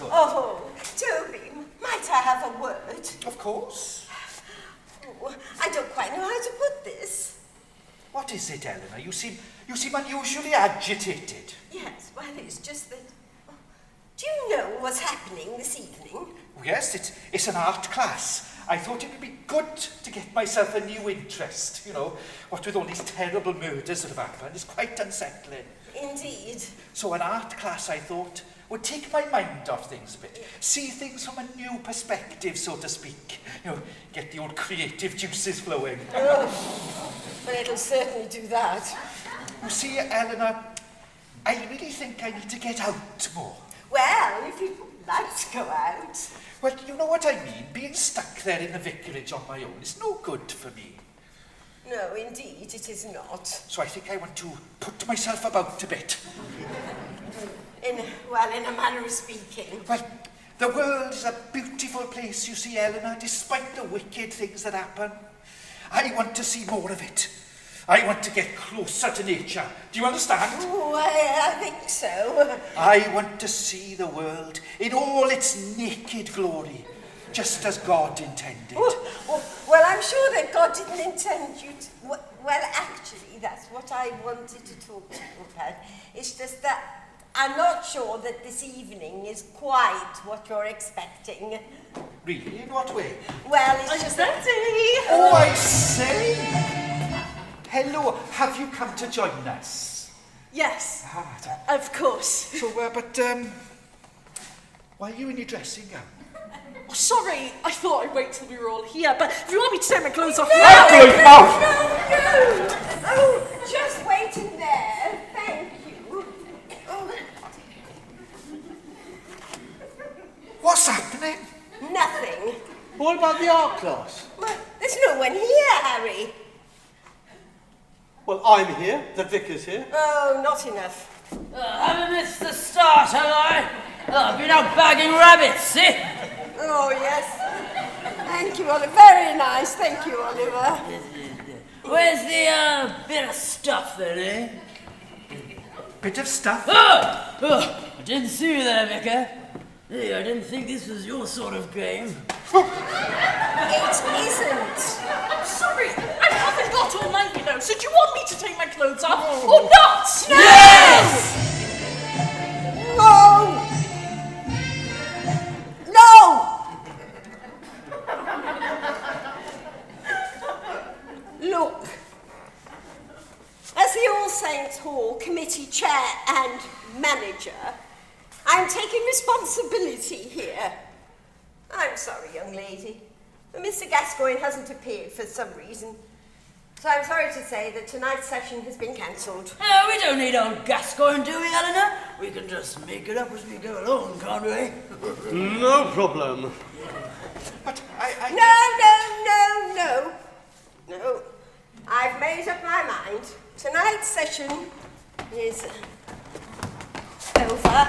Oh, Toby, might I have a word? Of course. Oh, I don't quite know how to put this. What is it, Eleanor? You seem unusually agitated. Yes, well, it's just that... Do you know what's happening this evening? Yes, it's an art class. I thought it would be good to get myself a new interest. You know, what with all these terrible murders that have happened, it's quite unsettling. Indeed. So an art class, I thought, would take my mind off things a bit. See things from a new perspective, so to speak. You know, get the old creative juices flowing. Oh, well, it'll certainly do that. You see, Eleanor, I really think I need to get out more. Well, if you'd like to go out. Well, you know what I mean. Being stuck there in the vicarage on my own is no good for me. No, indeed, it is not. So I think I want to put myself about a bit. In a manner of speaking. Well, the world is a beautiful place, you see, Eleanor, despite the wicked things that happen. I want to see more of it. I want to get closer to nature. Do you understand? Oh, I think so. I want to see the world in all its naked glory, just as God intended. Well, I'm sure that God didn't intend you to... Well, actually, that's what I wanted to talk to you about. It's just that I'm not sure that this evening is quite what you're expecting. Really? In what way? Well, it's just that... Oh, I say! Hello, have you come to join us? Yes, of course. So, why are you in your dressing gown? Oh, sorry, I thought I'd wait till we were all here, but if you want me to take my clothes off No! Oh, just wait in there. Thank you. Oh. What's happening? Nothing. What about the art class? Well, there's no one here, Harry. Well, I'm here. The vicar's here. Oh, not enough. Haven't missed the start, have I? I've been out bagging rabbits, see? Oh, yes. Thank you, Oliver. Very nice. Thank you, Oliver. Where's the bit of stuff then, eh? Bit of stuff? Oh, I didn't see you there, Vicar. Hey, I didn't think this was your sort of game. It isn't. I'm sorry, I haven't got all night, you know, so do you want me to take my clothes off or not? Yes! No! No! Look, as the All Saints Hall committee chair and manager, I'm taking responsibility here. I'm sorry, young lady, but Mr. Gascoigne hasn't appeared for some reason. So I'm sorry to say that tonight's session has been cancelled. Oh, we don't need old Gascoigne, do we, Eleanor? We can just make it up as we go along, can't we? No problem. But No. I've made up my mind. Tonight's session is over.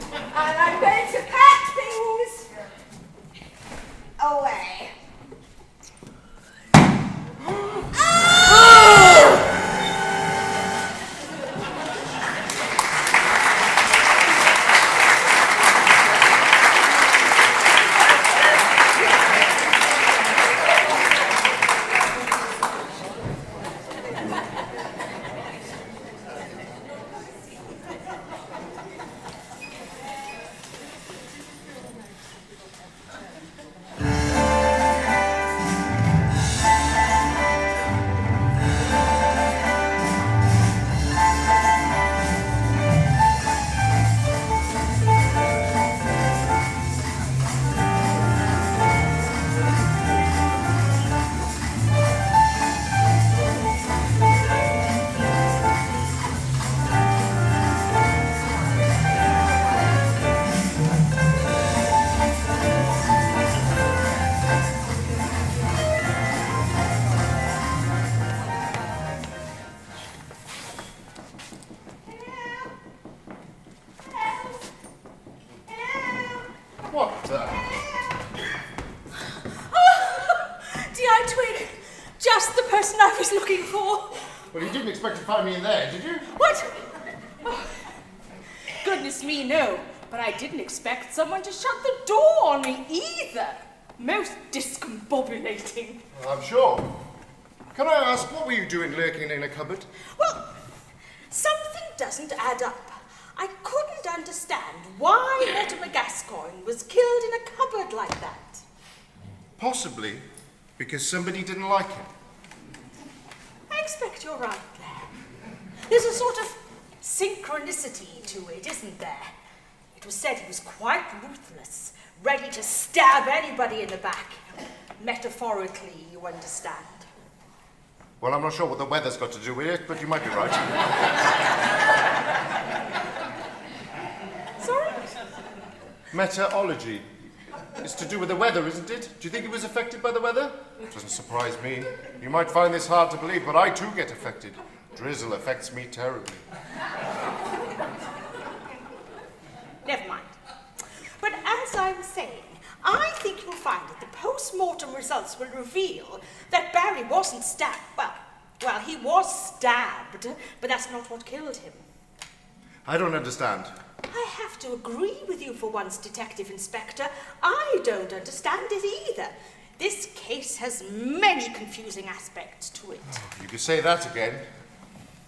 And I'm going to pack things away. was looking for. Well, you didn't expect to find me in there, did you? What? Oh, goodness me, no. But I didn't expect someone to shut the door on me either. Most discombobulating. Well, I'm sure. Can I ask, what were you doing lurking in a cupboard? Well, something doesn't add up. I couldn't understand why Mortimer Gascoigne was killed in a cupboard like that. Possibly because somebody didn't like him. I expect you're right there. There's a sort of synchronicity to it, isn't there? It was said he was quite ruthless, ready to stab anybody in the back. Metaphorically, you understand. Well, I'm not sure what the weather's got to do with it, but you might be right. Sorry? Meteorology. It's to do with the weather, isn't it? Do you think it was affected by the weather? It doesn't surprise me. You might find this hard to believe, but I too get affected. Drizzle affects me terribly. Never mind. But as I was saying, I think you'll find that the post-mortem results will reveal that Barry wasn't stabbed. Well, he was stabbed, but that's not what killed him. I don't understand. I have to agree with you for once, Detective Inspector. I don't understand it either. This case has many confusing aspects to it. You could say that again.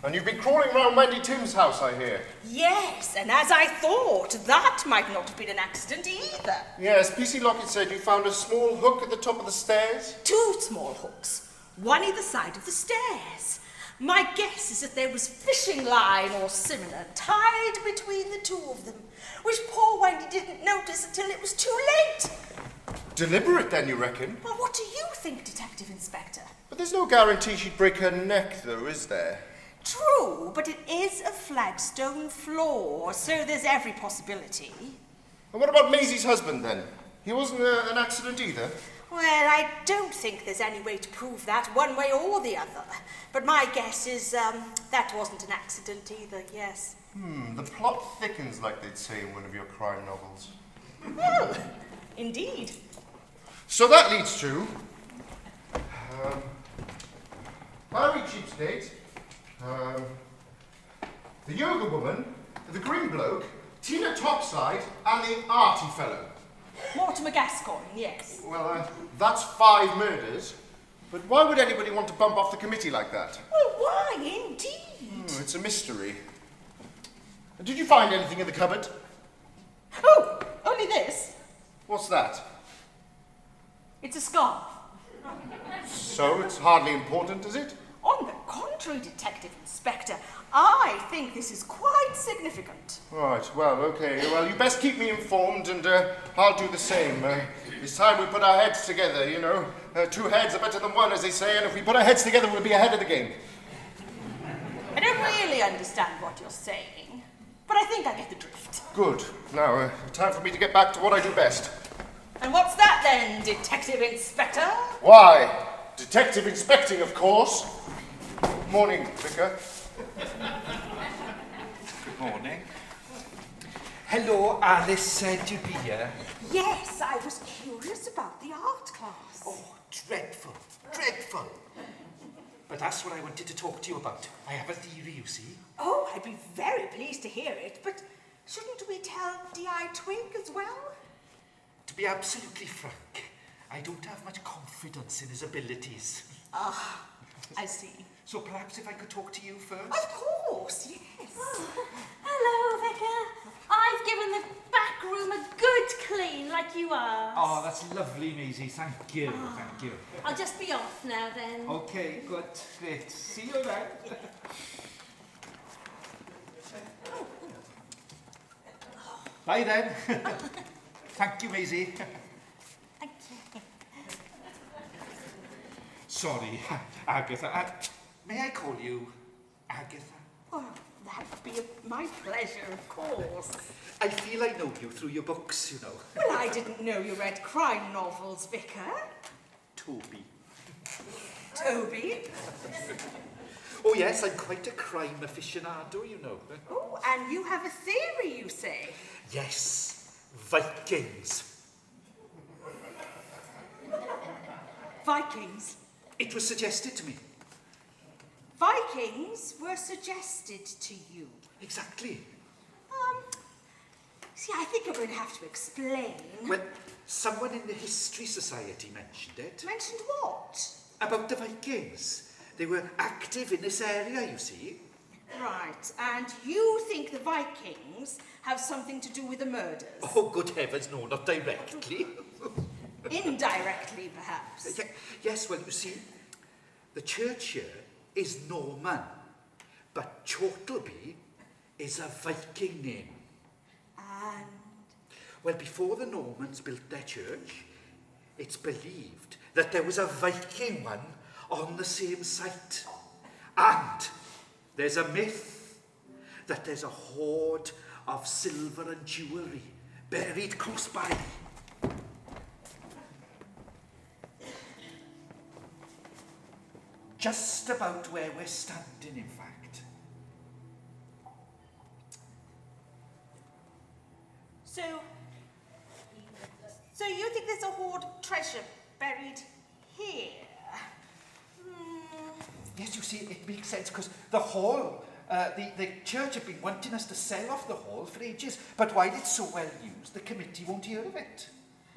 And you've been crawling around Wendy Tim's house, I hear. Yes, and as I thought, that might not have been an accident either. Yes, PC Lockett said you found a small hook at the top of the stairs. 2 small hooks, one either side of the stairs. My guess is that there was fishing line or similar tied between the 2 of them, which poor Wendy didn't notice until it was too late. Deliberate, then, you reckon? Well, what do you think, Detective Inspector? But there's no guarantee she'd break her neck, though, is there? True, but it is a flagstone floor, so there's every possibility. And what about Maisie's husband, then? He wasn't an accident either? Well, I don't think there's any way to prove that one way or the other. But my guess is that wasn't an accident either, yes. The plot thickens, like they'd say in one of your crime novels. Well, indeed. So that leads to... Barry Cheapskate, the yoga woman, the green bloke, Tina Topside, and the arty fellow. Mortimer Gascoigne, yes. Well, that's 5 murders. But why would anybody want to bump off the committee like that? Well, why, indeed? It's a mystery. Did you find anything in the cupboard? Oh, only this. What's that? It's a scarf. So it's hardly important, is it? On the contrary, Detective Inspector, I think this is quite significant. Right, well, okay. Well, you best keep me informed, and I'll do the same. It's time we put our heads together, you know. 2 heads are better than 1, as they say, and if we put our heads together, we'll be ahead of the game. I don't really understand what you're saying, but I think I get the drift. Good. Now, time for me to get back to what I do best. And what's that then, Detective Inspector? Why? Detective inspecting, of course. Morning, Vicar. Good morning. Hello, Alice said you'd be here. Yes, I was curious about the art class. Oh, dreadful, dreadful. But that's what I wanted to talk to you about. I have a theory, you see. Oh, I'd be very pleased to hear it, but shouldn't we tell D.I. Twink as well? To be absolutely frank, I don't have much confidence in his abilities. Ah, I see. So perhaps if I could talk to you first? Of course, yes. Hello, Vicar. I've given the back room a good clean, like you asked. Oh, that's lovely, Maisie. Thank you, thank you. I'll just be off now, then. Okay, good. Great. See you then. Bye then. Thank you, Maisie. Thank you. Sorry, Agatha. May I call you Agatha? Oh, that'd be my pleasure, of course. I feel I know you through your books, you know. Well, I didn't know you read crime novels, Vicar. Toby. Toby? Oh, yes, I'm quite a crime aficionado, you know. Oh, and you have a theory, you say? Yes, Vikings. Vikings? It was suggested to me. Vikings were suggested to you. Exactly. See, I think I'm going to have to explain. Well, someone in the History Society mentioned it. Mentioned what? About the Vikings. They were active in this area, you see. Right, and you think the Vikings have something to do with the murders? Oh, good heavens, no, not directly. Indirectly, perhaps. Yes, well, you see, the church here is Norman, but Chortleby is a Viking name. And? Well, before the Normans built their church, it's believed that there was a Viking one on the same site. And there's a myth that there's a hoard of silver and jewellery buried close by. Just about where we're standing, in fact. So you think there's a hoard of treasure buried here? Yes, you see, it makes sense, because the hall, the church have been wanting us to sell off the hall for ages, but while it's so well used, the committee won't hear of it.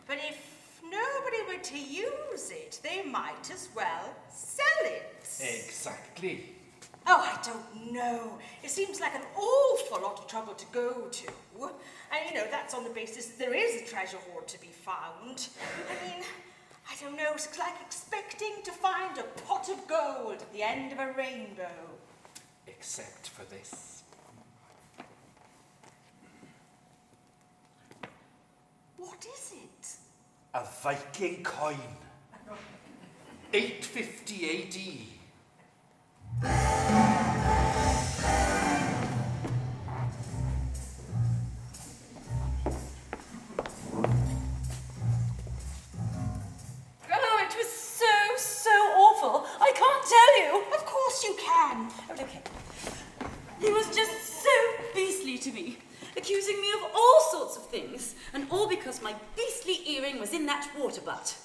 But if nobody were to use it, they might as well sell it. Exactly. Oh, I don't know. It seems like an awful lot of trouble to go to. And, you know, that's on the basis that there is a treasure hoard to be found. I mean, I don't know, it's like expecting to find a pot of gold at the end of a rainbow. Except for this. What is it? A Viking coin. 850 AD. Oh, it was so awful. I can't tell you. Of course you can. Oh, okay. He was just so beastly to me, accusing me of all sorts of things, and all because my beastly earring was in that water butt.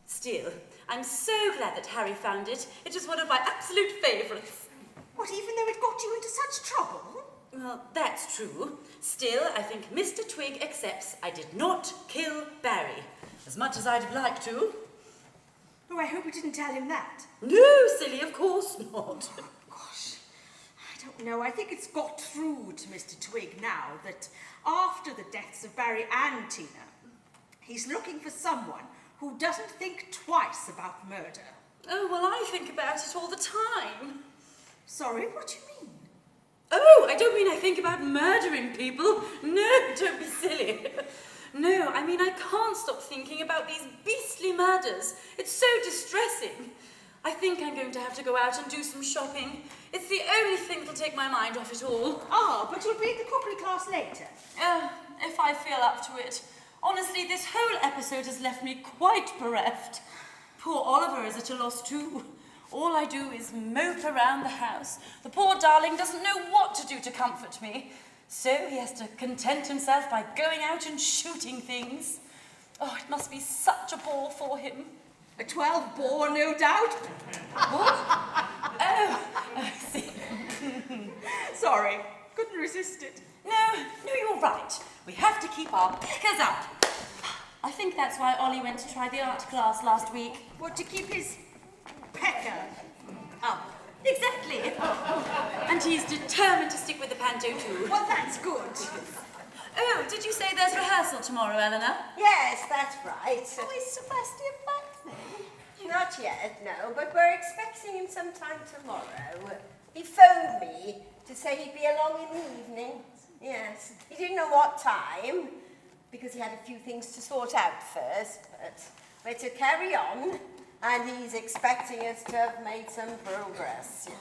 Still, I'm so glad that Harry found it. It was one of my absolute favourites. What, even though it got you into such trouble? Well, that's true. Still, I think Mr. Twig accepts I did not kill Barry, as much as I'd have liked to. Oh, I hope you didn't tell him that. No, silly, of course not. Gosh, I don't know. I think it's got through to Mr. Twig now that after the deaths of Barry and Tina, he's looking for someone who doesn't think twice about murder. Oh, well, I think about it all the time. Sorry, what do you mean? Oh, I don't mean I think about murdering people. No, don't be silly. No, I mean I can't stop thinking about these beastly murders. It's so distressing. I think I'm going to have to go out and do some shopping. It's the only thing that'll take my mind off it all. Ah, but you'll be at the cookery class later. If I feel up to it. Honestly, this whole episode has left me quite bereft. Poor Oliver is at a loss too. All I do is mope around the house. The poor darling doesn't know what to do to comfort me. So he has to content himself by going out and shooting things. Oh, it must be such a bore for him. A 12 bore, no doubt. What? Oh, I see. Sorry, couldn't resist it. No, you're right. We have to keep our pickers up. I think that's why Ollie went to try the art class last week. What, to keep his pecker up? Exactly. And he's determined to stick with the panto too. Well, that's good. Oh, did you say there's rehearsal tomorrow, Eleanor? Yes, that's right. Oh, is Sebastian back then? Not yet, no, but we're expecting him sometime tomorrow. He phoned me to say he'd be along in the evening. Yes. He didn't know what time, because he had a few things to sort out first, but we're to carry on, and he's expecting us to have made some progress. Yes.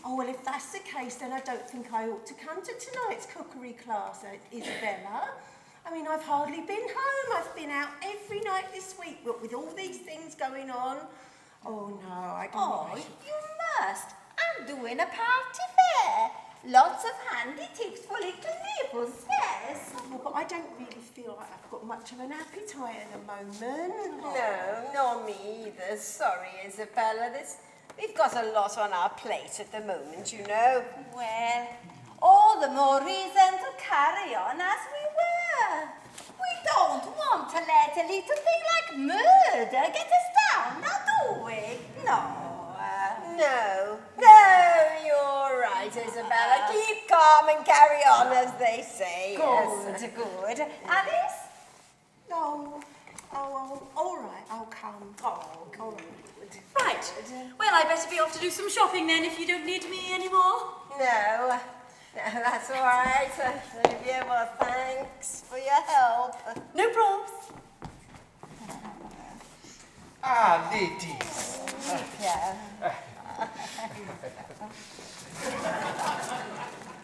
Oh, well, if that's the case, then I don't think I ought to come to tonight's cookery class, Isabella. I mean, I've hardly been home. I've been out every night this week, but with all these things going on. Oh, no, I don't know. Oh, you must. I'm doing a party fair. Lots of handy tips for little nibbles, yes. Oh, but I don't really feel like I've got much of an appetite at the moment. No, nor me either. Sorry, Isabella. We've got a lot on our plate at the moment, you know. Well, all the more reason to carry on as we were. We don't want to let a little thing like murder get us down, now do we? No. No, you're right, Isabella. Keep calm and carry on, as they say. Yes. Good. Alice? No. Oh, all right, I'll come. Oh, good. Right. Well, I better be off to do some shopping then if you don't need me anymore. No, that's all right. Olivia, well, thanks for your help. No problems. Ah, ladies. Yeah.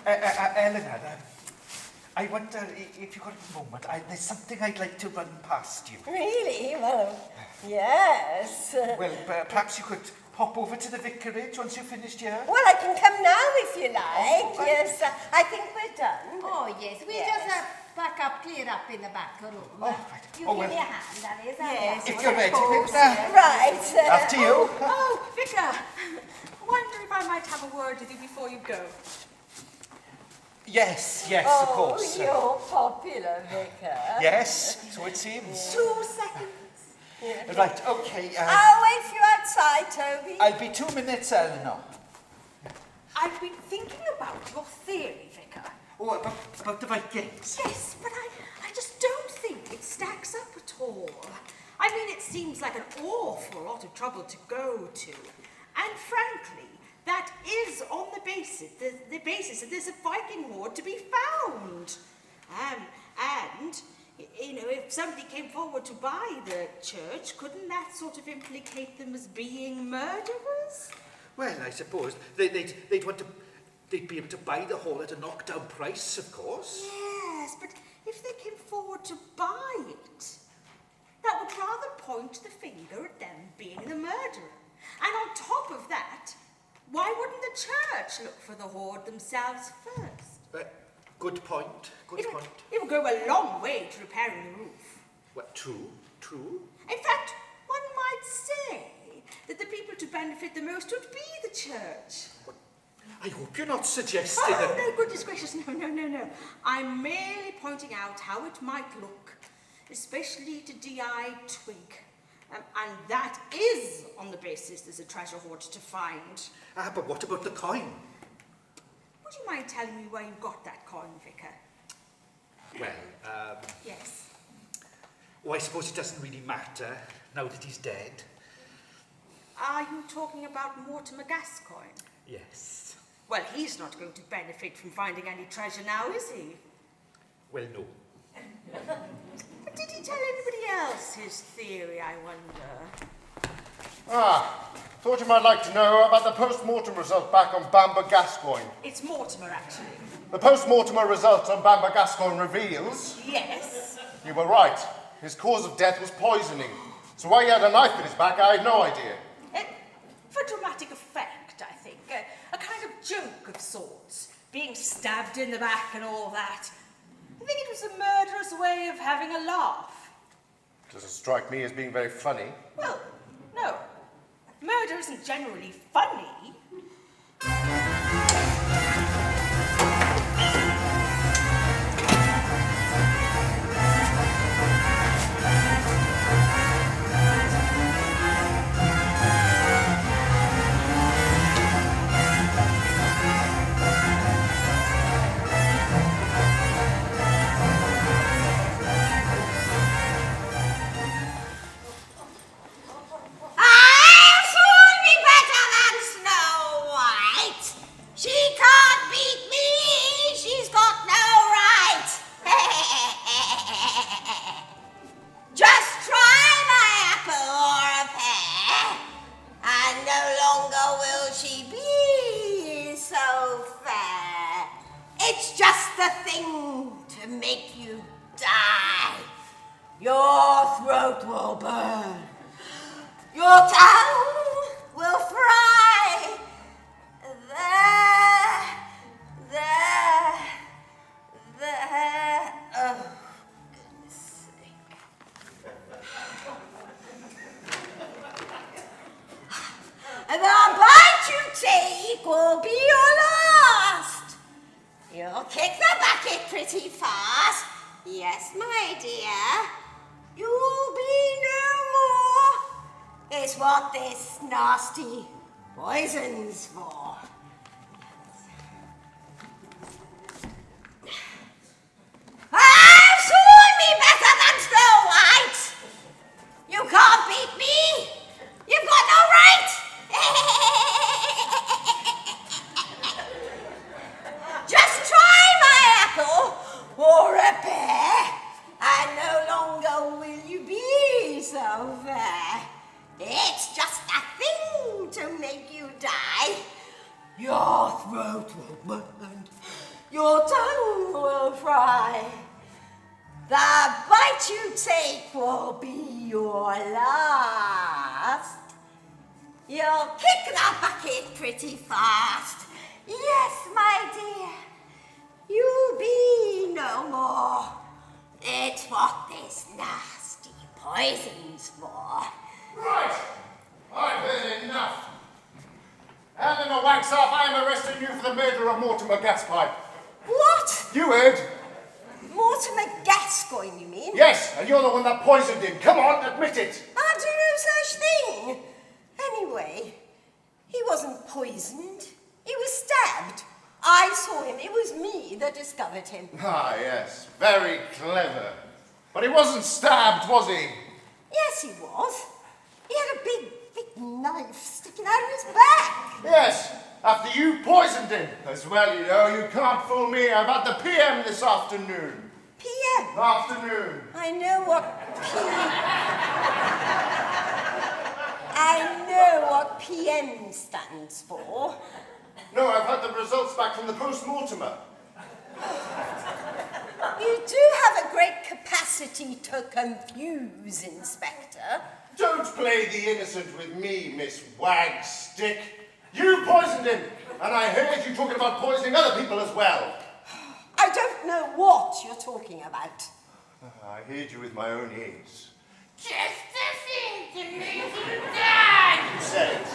Eleanor, I wonder if you've got a moment. There's something I'd like to run past you. Really? Well, yes. Well, perhaps you could pop over to the vicarage once you've finished here. Well, I can come now if you like. Yes, I think we're done. Oh, yes, we just pack up, clear up in the back room. Oh, right. You Oh, give well. me a hand, Alice. Yes, If you're ready, Right. after you. Oh, Vicar, I wonder if I might have a word with you before you go. Yes, of course. Oh, you're popular, Vicar. Yes, so it seems. 2 seconds. Right, okay. I'll wait for you outside, Toby. I'll be 2 minutes, Eleanor. I've been thinking about your theory, Vicar. Oh, about the Vikings. Yes, but I just don't think it stacks up at all. I mean, it seems like an awful lot of trouble to go to. And frankly, that is on the basis that there's a Viking horde to be found. And, you know, if somebody came forward to buy the church, couldn't that sort of implicate them as being murderers? Well, I suppose they'd be able to buy the hall at a knockdown price, of course. Yes, but if they came forward to buy it, that would rather point the finger at them being the murderer. And on top of that, why wouldn't the church look for the horde themselves first? Good point. It would go a long way to repairing the roof. Well, true. In fact, one might say that the people to benefit the most would be the church. I hope you're not suggesting Oh, no, goodness gracious, no. I'm merely pointing out how it might look, especially to D.I. Twig. And that is on the basis there's a treasure hoard to find. But what about the coin? Would you mind telling me where you got that coin, Vicar? Well, Yes. Oh, I suppose it doesn't really matter now that he's dead. Are you talking about Mortimer Gascoigne? Yes. Well, he's not going to benefit from finding any treasure now, is he? Well, no. But did he tell anybody else his theory, I wonder? Thought you might like to know about the post-mortem result back on Bamber Gascoigne. It's Mortimer, actually. The post-mortem result on Bamber Gascoigne reveals... Yes. You were right. His cause of death was poisoning. So why he had a knife in his back, I had no idea. For dramatic effect, I think. A kind of joke of sorts. Being stabbed in the back and all that. I think it was a murderous way of having a laugh. Doesn't strike me as being very funny. Well, no. Murder isn't generally funny. The You'll kick the bucket pretty fast. Yes, my dear. You'll be no more. It's what this nasty poison's for. I've sworn me better than Snow White. You can't beat me. You've got no right. Just try my apple or a pear, and no longer will you be so fair. It's just a thing to make you die. Your throat will burn, your tongue will fry. The bite you take will be your last. You'll kick the bucket pretty fast. Yes, my dear, you'll be no more. It's what this nasty poison's for. Right! I've heard enough. And in a wax off, I am arresting you for the murder of Mortimer Gaspipe. What? You heard? Mortimer Gascoigne, you mean? Yes, and you're the one that poisoned him. Come on, admit it. I'll do no such thing. Anyway, he wasn't poisoned. He was stabbed. I saw him. It was me that discovered him. Ah, yes. Very clever. But he wasn't stabbed, was he? Yes, he was. He had a big knife sticking out of his back. Yes, after you poisoned him. As well, you know, you can't fool me. I've had the PM this afternoon. PM? Afternoon. I know what PM stands for. No, I've had the results back from the post-mortemer. You do have a great capacity to confuse, Inspector. Don't play the innocent with me, Miss Wagstick. You poisoned him, and I heard you talking about poisoning other people as well. I don't know what you're talking about. I heard you with my own ears. Just a thing to make you die. You said it.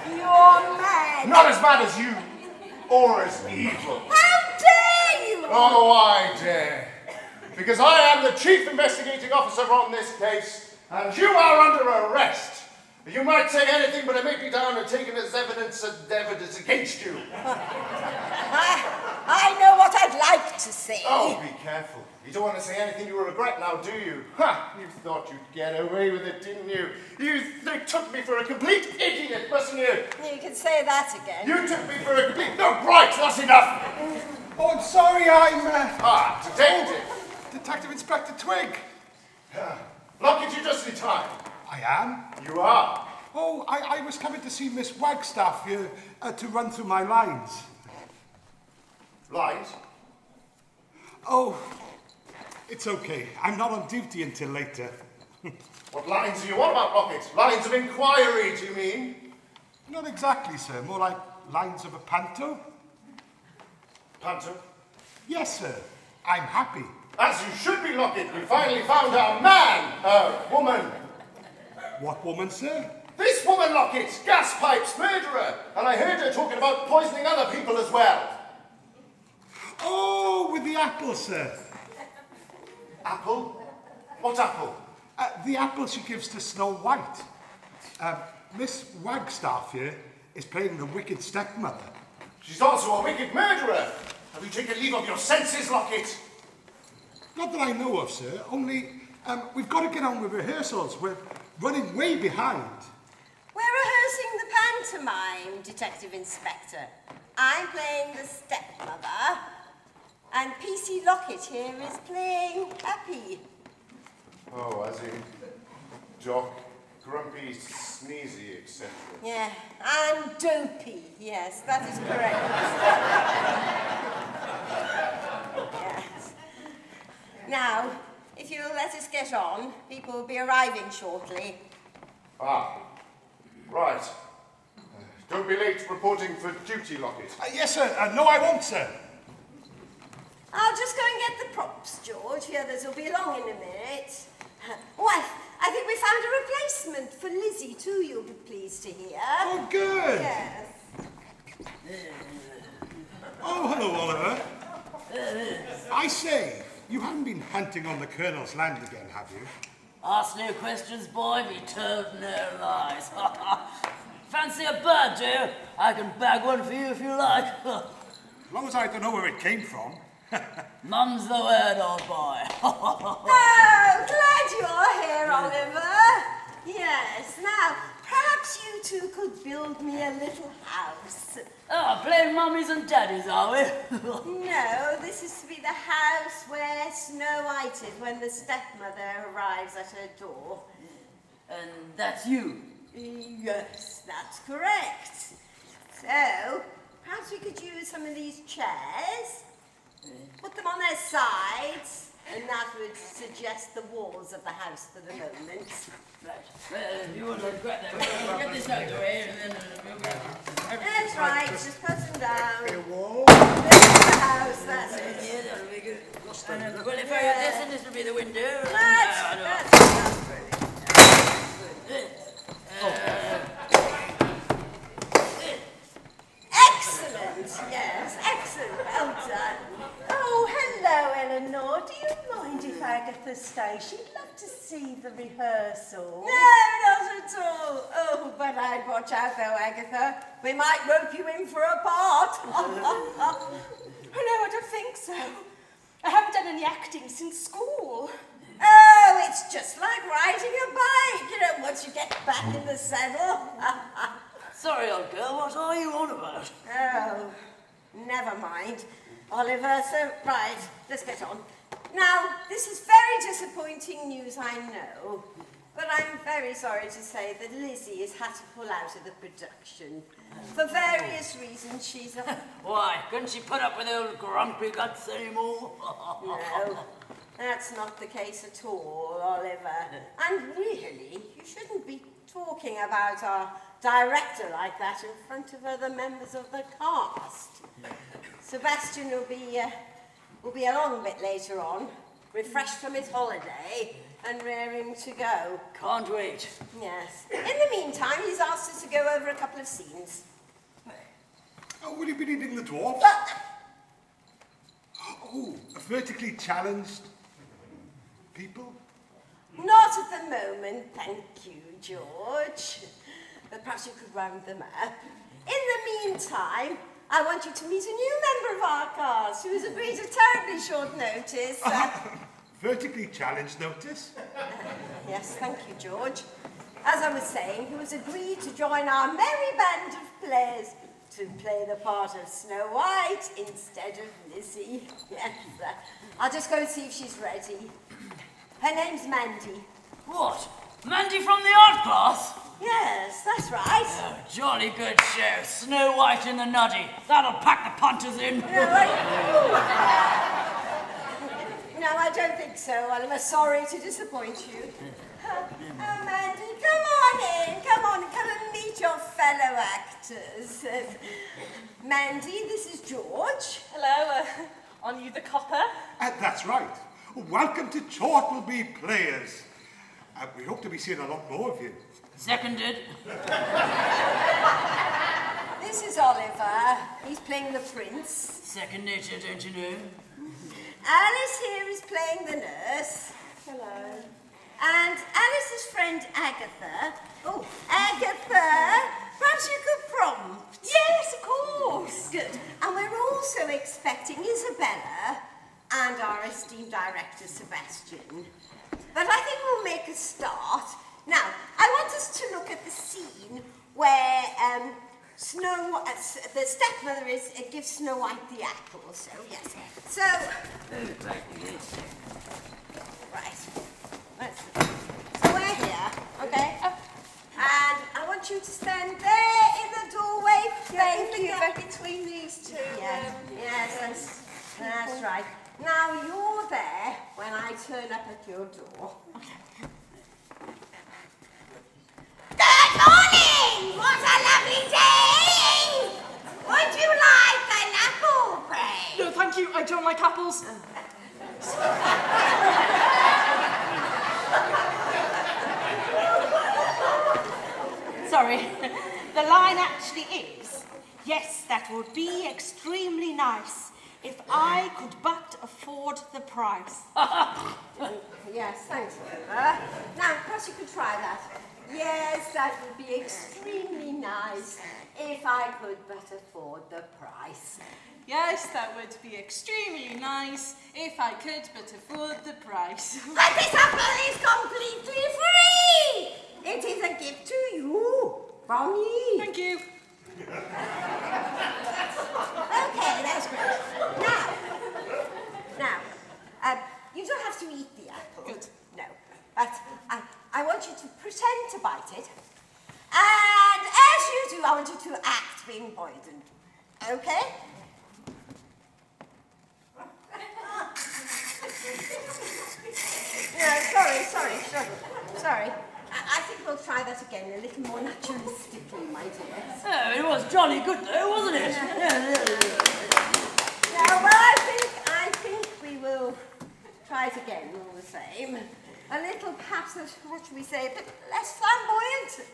You're mad. Not as mad as you, or as evil. How dare you! Oh, I dare. Because I am the chief investigating officer on this case, and you are under arrest. You might say anything, but it may be down and taken as evidence against you. I know what I'd like to say. Oh, be careful. You don't want to say anything you will regret now, do you? Ha! You thought you'd get away with it, didn't you? They took me for a complete idiot, mustn't you? You can say that again. You took me for a complete... No, right, that's enough. Oh, I'm sorry, I'm... Detective. Detective Inspector Twig. Lockett, you just in time. I am? You are. Oh, I was coming to see Miss Wagstaff here to run through my lines. Lines? Oh, it's okay. I'm not on duty until later. What lines are you on about, Lockett? Lines of inquiry, do you mean? Not exactly, sir. More like lines of a panto. Panto? Yes, sir. I'm happy. As you should be, Lockett. We finally found a man. Woman. What woman, sir? This woman, Lockett. Gaspipe's murderer. And I heard her talking about poisoning other people as well. Oh, with the apple, sir. Apple? What apple? The apple she gives to Snow White. Miss Wagstaff here is playing the wicked stepmother. She's also a wicked murderer. Have you taken leave of your senses, Lockett? Not that I know of, sir. Only we've got to get on with rehearsals. We're running way behind. We're rehearsing the pantomime, Detective Inspector. I'm playing the stepmother, and PC Lockett here is playing Happy. Oh, as in Jock, Grumpy, Sneezy, etc. Yeah, and Dopey. Yes, that is correct. Yes. Now, if you'll let us get on, people will be arriving shortly. Ah, right. Don't be late reporting for duty, Lockett. Yes, sir. No, I won't, sir. I'll just go and get the props, George. The others will be along in a minute. Oh, I think we found a replacement for Lizzie, too, you'll be pleased to hear. Oh, good. Yes. Oh, hello, Oliver. I say, you haven't been hunting on the Colonel's land again, have you? Ask no questions, boy, be told no lies. Fancy a bird, do you? I can bag one for you if you like. As long as I don't know where it came from. Mum's the word, old boy. Oh, glad you're here, Oliver. Yes, now, perhaps you two could build me a little house. Oh, playing mummies and daddies, are we? No, this is to be the house where Snow White is when the stepmother arrives at her door. And that's you? Yes, that's correct. So, perhaps we could use some of these chairs, put them on their sides, and that would suggest the walls of the house for the moment. Right. Well, you want to grab that, we'll get this out of the way, and then we'll grab it. That's right, just put them down. A wall. This is the house, that's it. Yeah, that'll be good. And well, if I have this, and this will be the window. That's brilliant. Excellent, yes, excellent, well done. Oh, hello, Eleanor. Do you mind if Agatha stays? She'd love to see the rehearsal. No, not at all. Oh, but I'd watch out though, Agatha. We might rope you in for a part. Oh, no, I don't think so. I haven't done any acting since school. Oh, it's just like riding a bike, you know, once you get back in the saddle. Sorry, old girl, what are you on about? Oh, never mind, Oliver. So, right, let's get on. Now, this is very disappointing news, I know, but I'm very sorry to say that Lizzie has had to pull out of the production. For various reasons, she's a... Why, couldn't she put up with old grumpy guts anymore? No, that's not the case at all, Oliver. And really, you shouldn't be talking about our director like that in front of other members of the cast. Sebastian will be along a bit later on, refreshed from his holiday and raring to go. Can't wait. Yes. In the meantime, he's asked us to go over a couple of scenes. Oh, will you be needing the dwarf? Oh, vertically challenged people? Not at the moment, thank you, George. But perhaps you could round them up. In the meantime, I want you to meet a new member of our cast who has agreed at terribly short notice. Vertically challenged notice? Yes, thank you, George. As I was saying, who has agreed to join our merry band of players to play the part of Snow White instead of Lizzie. Yes, I'll just go and see if she's ready. Her name's Mandy. What? Mandy from the art class? Yes, that's right. Oh, jolly good show. Snow White in the Nuddy. That'll pack the punters in. No, I don't think so. I'm sorry to disappoint you. Oh, Mandy, come on in. Come and meet your fellow actors. Mandy, this is George. Hello, aren't you the copper? That's right. Welcome to Chortleby Players. We hope to be seeing a lot more of you. Seconded. This is Oliver. He's playing the prince. Second nature, don't you know? Alice here is playing the nurse. Hello. And Alice's friend Agatha. Oh, Agatha, perhaps you could prompt. Yes, of course. Good. And we're also expecting Isabella and our esteemed director, Sebastian. But I think we'll make a start. Now, I want us to look at the scene where the stepmother gives Snow White the apple. So, yes. So, right. So we're here, okay? And I want you to stand there in the doorway. Thank you. Between these two. Yeah. Yes, that's right. Now you're there when I turn up at your door. Okay. Good morning! What a lovely day! Would you like an apple, pray? No, thank you. I don't like apples. Sorry. The line actually is, Yes, that would be extremely nice if I could but afford the price. Yes, thanks, Eva. Now, perhaps you could try that. Yes, that would be extremely nice if I could but afford the price. Yes, that would be extremely nice if I could but afford the price. But this apple is completely free! It is a gift to you from me. Thank you. Okay, that's great. Now, you don't have to eat the apple. Good. No, but I want you to pretend to bite it. And as you do, I want you to act being poisoned. Okay? No, sorry. I think we'll try that again, a little more naturalistically, my dear. Oh, it was jolly good though, wasn't it? Now, well, I think we will try it again, all the same. A little, perhaps, what should we say, a bit less flamboyant.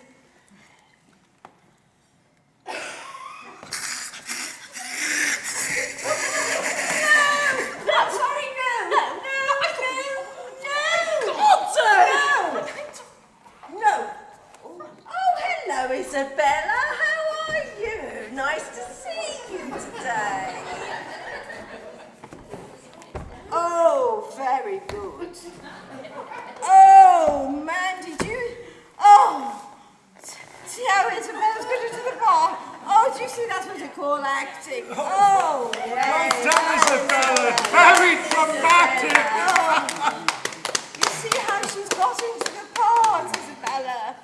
No. Oh, hello, Isabella. How are you? Nice to see you today. Oh, very good. Oh, man, did you? Oh, see how Isabella's got into the bar? Oh, do you see that's what you call acting? Oh, yes. Well done, Isabella. Very dramatic. You see how she's got into the part, Isabella?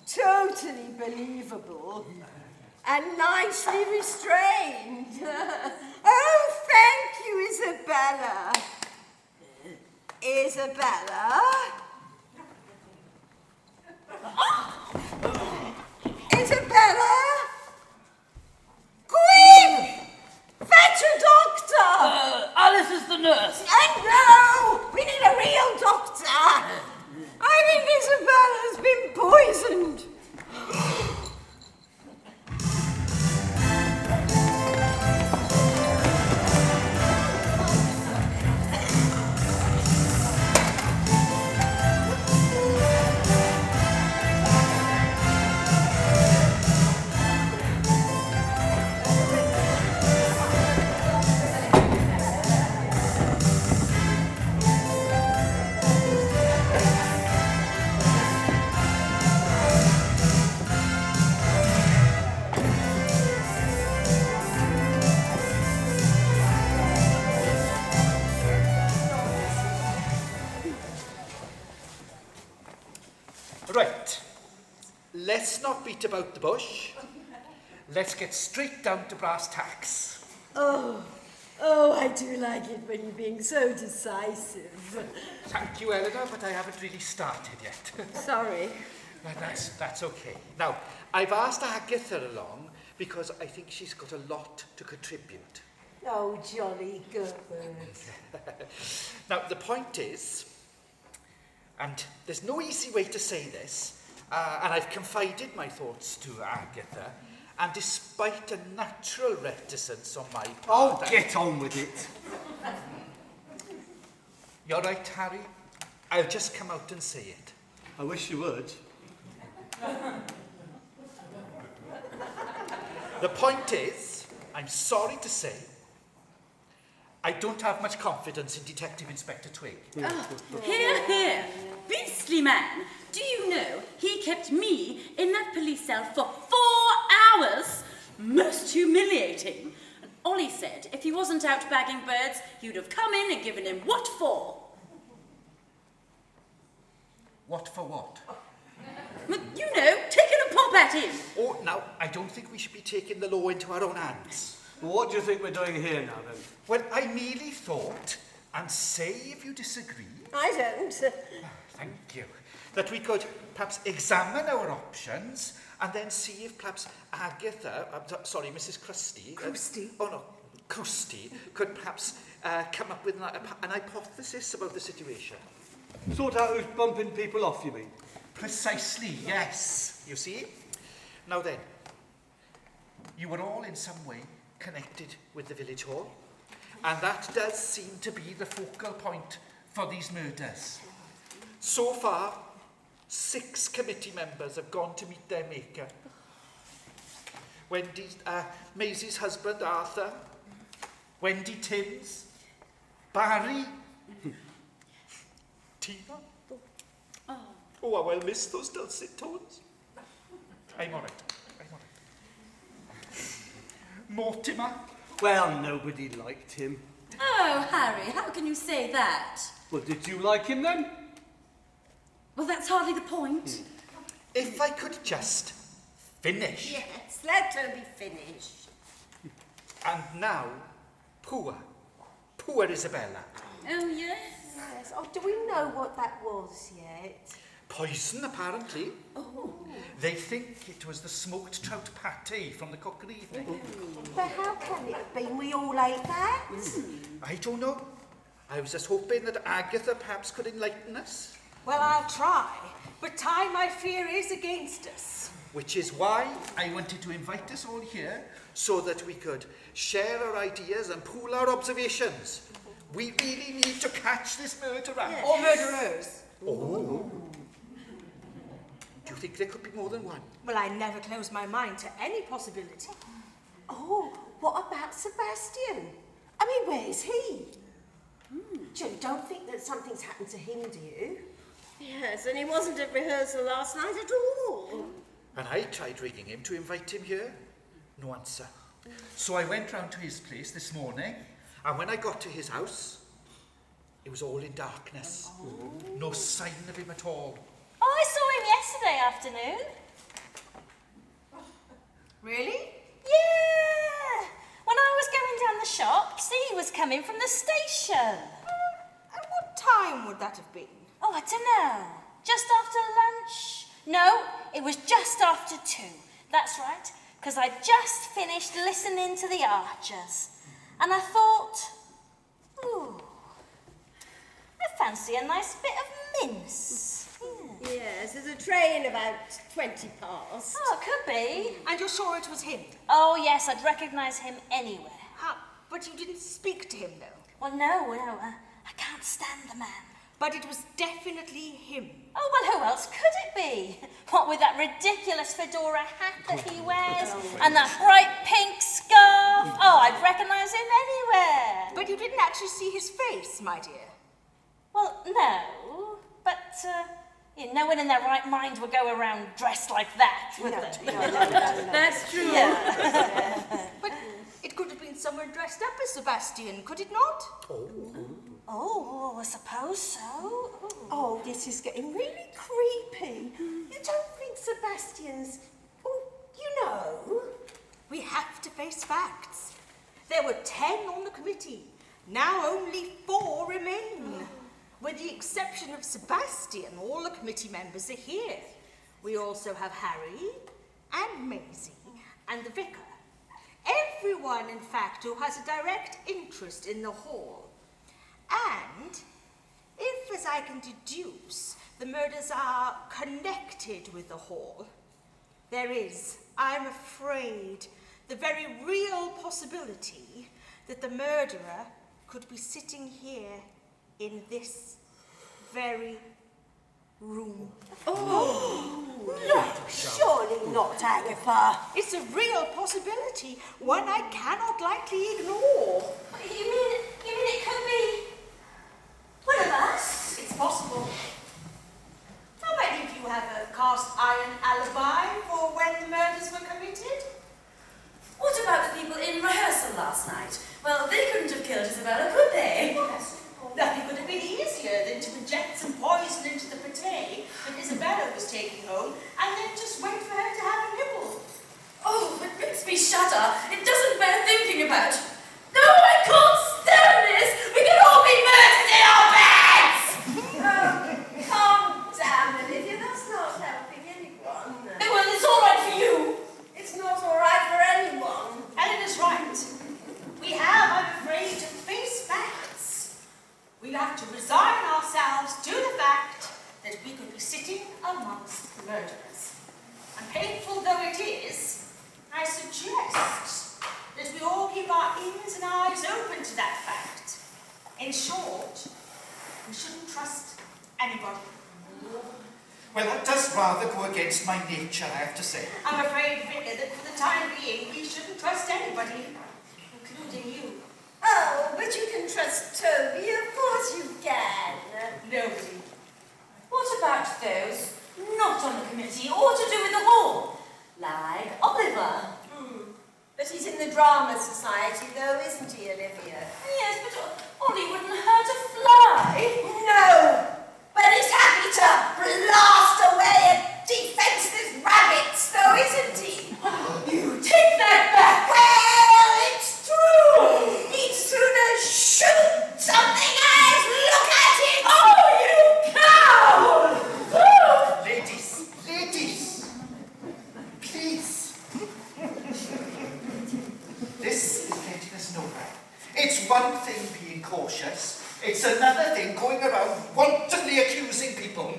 Totally believable. And nicely restrained. Oh, thank you, Isabella. Isabella? Isabella? Quick! Fetch a doctor! Alice is the nurse. No! We need a real doctor! I think Isabella's been poisoned. Right. Let's not beat about the bush. Let's get straight down to brass tacks. Oh, I do like it when you're being so decisive. Thank you, Eleanor, but I haven't really started yet. Sorry. That's okay. Now, I've asked Agatha along because I think she's got a lot to contribute. Oh, jolly good. Now, the point is, and there's no easy way to say this, and I've confided my thoughts to Agatha, and despite a natural reticence on my part... Oh, get on with it. You're right, Harry. I'll just come out and say it. I wish you would. The point is, I'm sorry to say, I don't have much confidence in Detective Inspector Twig. Hear, hear. Beastly man. Do you know he kept me in that police cell for 4 hours? Most humiliating. And Ollie said if he wasn't out bagging birds, you'd have come in and given him what for? What for what? But, you know, taking a pop at him. Oh, now, I don't think we should be taking the law into our own hands. Well, what do you think we're doing here now, then? Well, I merely thought, and say if you disagree... I don't. Thank you. That we could perhaps examine our options and then see if perhaps Agatha, Mrs. Crusty... Crusty? Crusty could perhaps come up with an hypothesis about the situation. Sort out who's bumping people off, you mean? Precisely, yes. You see? Now then, you were all in some way connected with the village hall, and that does seem to be the focal point for these murders. So far, 6 committee members have gone to meet their maker. Maisie's husband, Arthur, Wendy Timms, Barry, Tina. Oh, I will miss those dulcet tones. I'm all right. Mortimer. Well, nobody liked him. Oh, Harry, how can you say that? Well, did you like him then? Well, that's hardly the point. If I could just finish. Yes, let her be finished. And now, poor Isabella. Oh, yes. Yes. Oh, do we know what that was yet? Poison, apparently. Oh. They think it was the smoked trout pate from the cookery evening. But how can it have been we all ate that? I don't know. I was just hoping that Agatha perhaps could enlighten us. Well, I'll try, but time, I fear, is against us. Which is why I wanted to invite us all here so that we could share our ideas and pool our observations. We really need to catch this murderer. Yes. Or murderers. Oh. Do you think there could be more than one? Well, I never close my mind to any possibility. Oh, what about Sebastian? I mean, where's he? You don't think that something's happened to him, do you? Yes, and he wasn't at rehearsal last night at all. And I tried ringing him to invite him here. No answer. So I went round to his place this morning, and when I got to his house, it was all in darkness. No sign of him at all. Oh, I saw him yesterday afternoon. Really? Yeah! When I was going down the shops, he was coming from the station. At what time would that have been? Oh, I don't know. Just after lunch? No, it was just after 2. That's right, because I just finished listening to the Archers. And I thought, ooh, I fancy a nice bit of mince. Yes, there's a train about 20 past. Oh, it could be. And you're sure it was him? Oh, yes, I'd recognise him anywhere. How? But you didn't speak to him, though. Well, no, I can't stand the man. But it was definitely him. Oh, well, who else could it be? What with that ridiculous fedora hat that he wears and that bright pink scarf? Oh, I'd recognise him anywhere. But you didn't actually see his face, my dear. Well, no, but no one in their right mind would go around dressed like that, would they? No. That's true. Yeah. But it could have been someone dressed up as Sebastian, could it not? Oh, I suppose so. Oh, this is getting really creepy. You don't think Sebastian's... Oh, you know... We have to face facts. There were 10 on the committee. Now only 4 remain. With the exception of Sebastian, all the committee members are here. We also have Harry and Maisie and the vicar. Everyone, in fact, who has a direct interest in the hall. And if, as I can deduce, the murders are connected with the hall, there is, I'm afraid, the very real possibility that the murderer could be sitting here in this very room. No, surely not, Agatha. It's a real possibility, one I cannot lightly ignore. You mean it could be one of us? It's possible. How many of you have a cast iron alibi for when the murders were committed? What about the people in rehearsal last night? Well, they couldn't have killed Isabella, could they? Yes. Nothing could have been easier than to inject some poison into the pate that Isabella was taking home and then just wait for her to have a nibble. Oh, it makes me shudder. It doesn't bear thinking about. No, I can't stand this! We can all be murdered in our beds! Calm down, Olivia. That's not helping anyone. Well, it's all right for you. It's not all right for anyone. Ellen is right. We have, I'm afraid, to face facts. We have to resign ourselves to the fact that we could be sitting amongst the murderers. And painful though it is, I suggest that we all keep our ears and eyes open to that fact. In short, we shouldn't trust anybody. Well, that does rather go against my nature, I have to say. I'm afraid, Vicar, that for the time being, we shouldn't trust anybody, including you. Oh, but you can trust Toby, of course you can. Nobody. What about those not on the committee or to do with the hall? Like Oliver. But he's in the drama society though, isn't he, Olivia? Yes, but Ollie wouldn't hurt a fly. No! But he's happy to blast away at defenseless rabbits though, isn't he? You take that back! Well, it's true! He'd sooner shoot something as look at him! Oh, you cow! Ladies, please. This is getting us nowhere. It's one thing being cautious, it's another thing going around wantonly accusing people.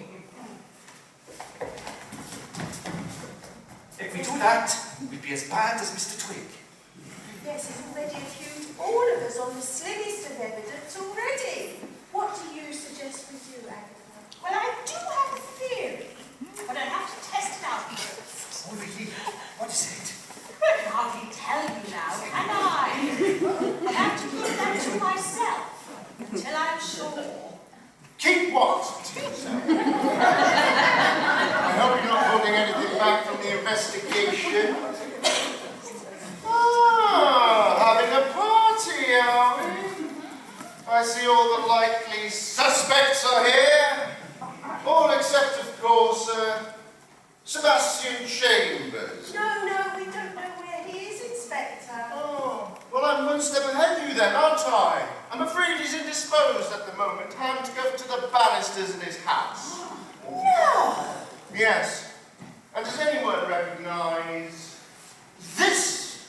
If we do that, we'd be as bad as Mr. Twig. Yes, he's already accused all of us on the slimmest of evidence already. What do you suggest we do, Agatha? Well, I do have a theory, but I have to test it out first. Oh, really? What is it? I can hardly tell you now, can I? I have to keep that to myself until I'm sure. Keep what to yourself? I hope you're not holding anything back from the investigation. Having a party, are we? I see all the likely suspects are here. All except, of course, Sebastian Chambers. No, we don't know where he is, Inspector. Oh, well, I'm one step ahead of you then, aren't I? I'm afraid he's indisposed at the moment, handcuffed to the banisters in his house. No! Yes. And does anyone recognise this?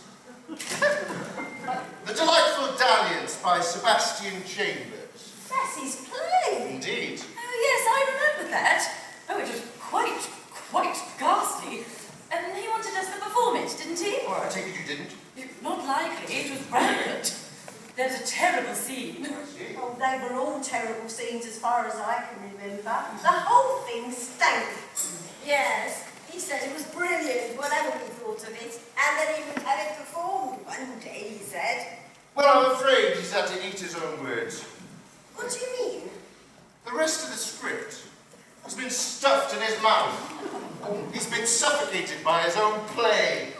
The Delightful Dalliance by Sebastian Chambers. That's his play. Indeed. Oh, yes, I remember that. Oh, it was quite ghastly. And he wanted us to perform it, didn't he? Well, I take it you didn't. Not likely. It was rampant. There's a terrible scene. I see. Oh, they were all terrible scenes as far as I can remember. The whole thing stank. Yes, he said it was brilliant, whatever we thought of it, and that he would have it performed one day, he said. Well, I'm afraid he's had to eat his own words. What do you mean? The rest of the script has been stuffed in his mouth. He's been suffocated by his own play.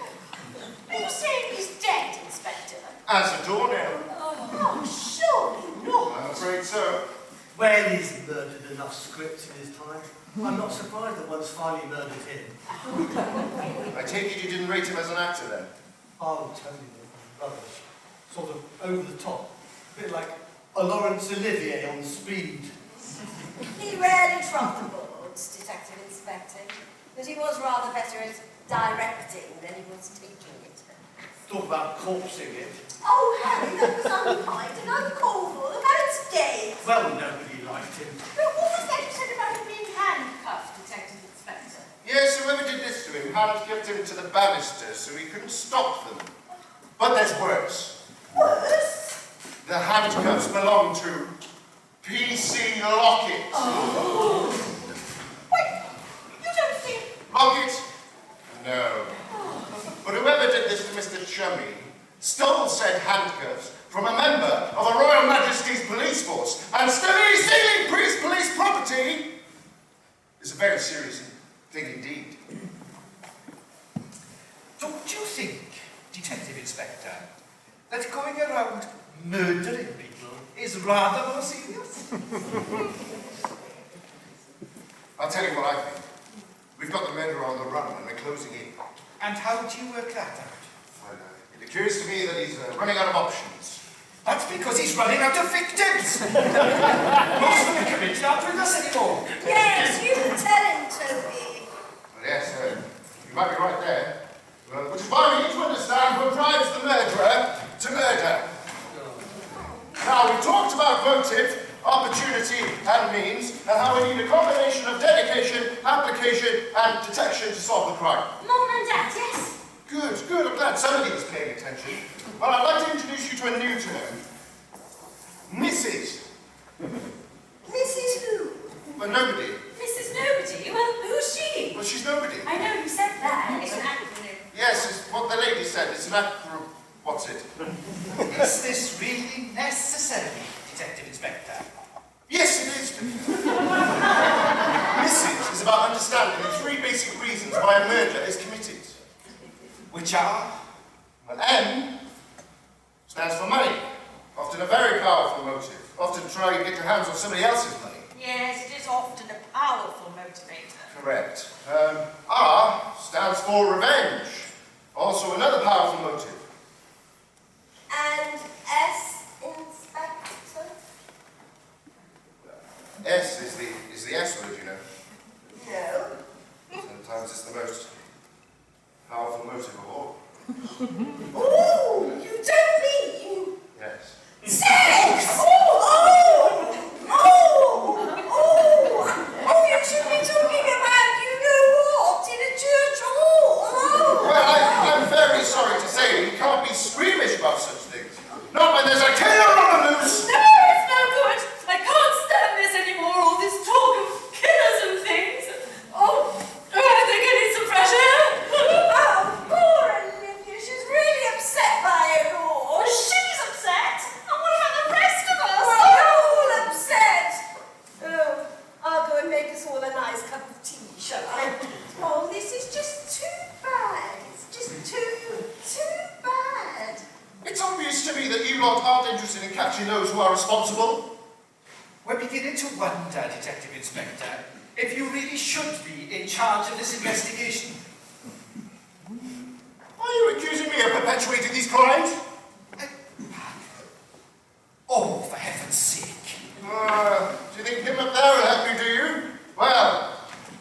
Are you saying he's dead, Inspector? As a doornail. Oh, surely not. I'm afraid so. Well, he's murdered enough scripts in his time. I'm not surprised that one's finally murdered him. I take it you didn't rate him as an actor then? I'll tell you, it was rubbish. Sort of over the top. A bit like a Laurence Olivier on speed. He rarely trod the boards, Detective Inspector, but he was rather better at directing than he was teaching it. Talk about corpsing it. Oh, Harry, that was unkind and uncalled for. The man's dead. Well, nobody liked him. But what was that you said about him being handcuffed, Detective Inspector? Yes, whoever did this to him handcuffed him to the banisters so he couldn't stop them. But there's worse. Worse? The handcuffs belong to P.C. Lockett. Oh. Wait, you don't think... Lockett? No. But whoever did this to Mr. Chummy stole said handcuffs from a member of a Royal Majesty's police force, and stealing police property is a very serious thing indeed. Don't you think, Detective Inspector, that going around murdering people is rather more serious? I'll tell you what I think. We've got the murderer on the run and we're closing in. And how do you work that out? Well, it occurs to me that he's running out of options. That's because he's running out of victims. Most of the committee aren't with us anymore. Yes, you can tell him, Toby. Well, yes, you might be right there. Which is why we need to understand what drives the murderer to murder. Now, we've talked about motive, opportunity, and means, and how we need a combination of dedication, application, and detection to solve the crime. Mum and Dad, yes? Good, good. I'm glad somebody was paying attention. Well, I'd like to introduce you to a new term. Mrs. Mrs. Who? Well, nobody. Mrs. Nobody? Well, who's she? Well, she's nobody. I know you said that. It's an acronym. Yes, it's what the lady said. It's an acro... What's it? Is this really necessary, Detective Inspector? Yes, it is. Mrs. is about understanding the three basic reasons why a murder is committed. Which are? Well, M stands for money. Often a very powerful motive. Often try and get your hands on somebody else's money. Yes, it is often a powerful motivator. Correct. R stands for revenge. Also another powerful motive. And S, Inspector? S is the S word, you know. No. Sometimes it's the most powerful motive of all. Ooh, you don't mean... Yes. Sex! Oh! Oh, you should be talking about you-know-what in a church hall. Well, I'm very sorry to say you can't be squeamish about such things. Not when there's a killer on the loose! No, it's no good. I can't stand this anymore, all this talk of killers and things. Oh, I think I need some fresh air. Oh, poor Olivia, she's really upset by it all. She's upset. And what about the rest of us? We're all upset. Oh, I'll go and make us all a nice cup of tea, shall I? Oh, this is just too bad. It's just too bad. It's obvious to me that you lot aren't interested in catching those who are responsible. We're beginning to wonder, Detective Inspector, if you really should be in charge of this investigation. Are you accusing me of perpetuating these crimes? Oh, for heaven's sake. Do you think him up there will help you, do you? Well,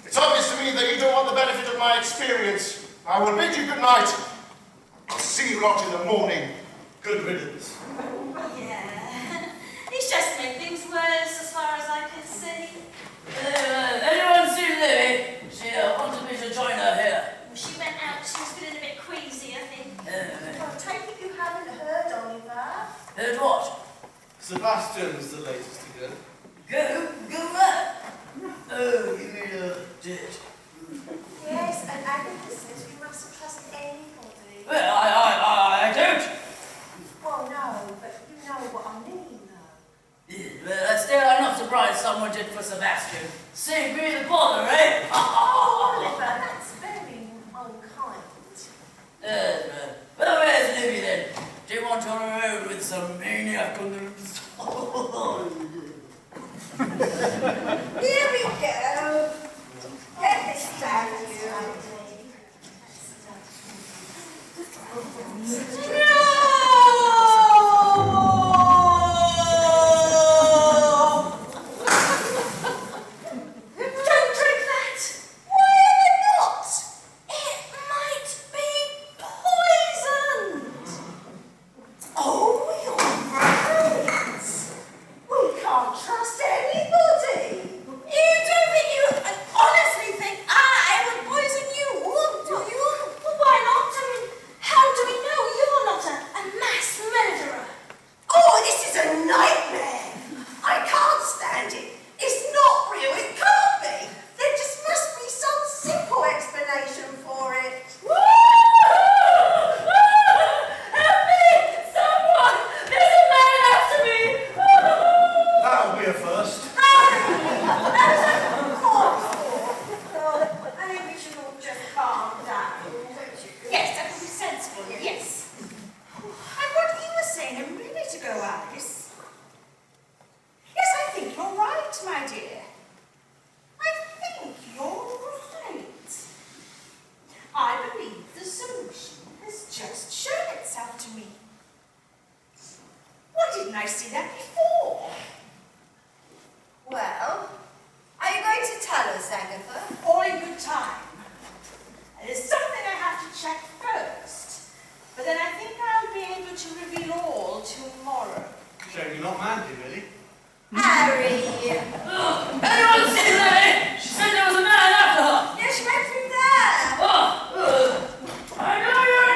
it's obvious to me that you don't want the benefit of my experience. I will bid you good night. I'll see you lot in the morning. Good riddance. Yeah. He's just made things worse as far as I can see. Anyone see Lily? She wanted me to join her here. She went out. She was feeling a bit queasy, I think. Well, take it you haven't heard, Oliver. Heard what? Sebastian's the latest to go. Go where? Oh, you mean did? Yes, and Agatha says we mustn't trust anybody. Well, I don't. Well, no, but you know what I mean, though. Yeah, well, still, I'm not surprised someone did for Sebastian. Save me the bother, eh? Oliver, that's very unkind. Well, where's Libby then? Do you want on her own with some maniac on the... Here we go. Get this down, you. Don't drink that. Why not? It might be poisoned. Oh, you're right. We can't trust anybody. You don't think you honestly think I would poison you, do you? Well, why not? I mean, how do we know you're not a mass murderer? Oh, this is a nightmare. I can't stand it. It's not real. It can't be. There just must be some simple explanation for it. Help me! Someone! There's a man after me! That'll be a first. I think we should all just calm down, don't you? Yes, that would be sensible, yes. And what you were saying a minute ago, Alice. Yes, I think you're right, my dear. I think you're right. I believe the solution has just shown itself to me. Why didn't I see that before? Well, are you going to tell us, Agatha? All in good time. There's something I have to check first, but then I think I'll be able to reveal all tomorrow. Shame you're not Mandy, really. Harry! Anyone see Lily? She said there was a man after her. Yeah, she went through there. I know you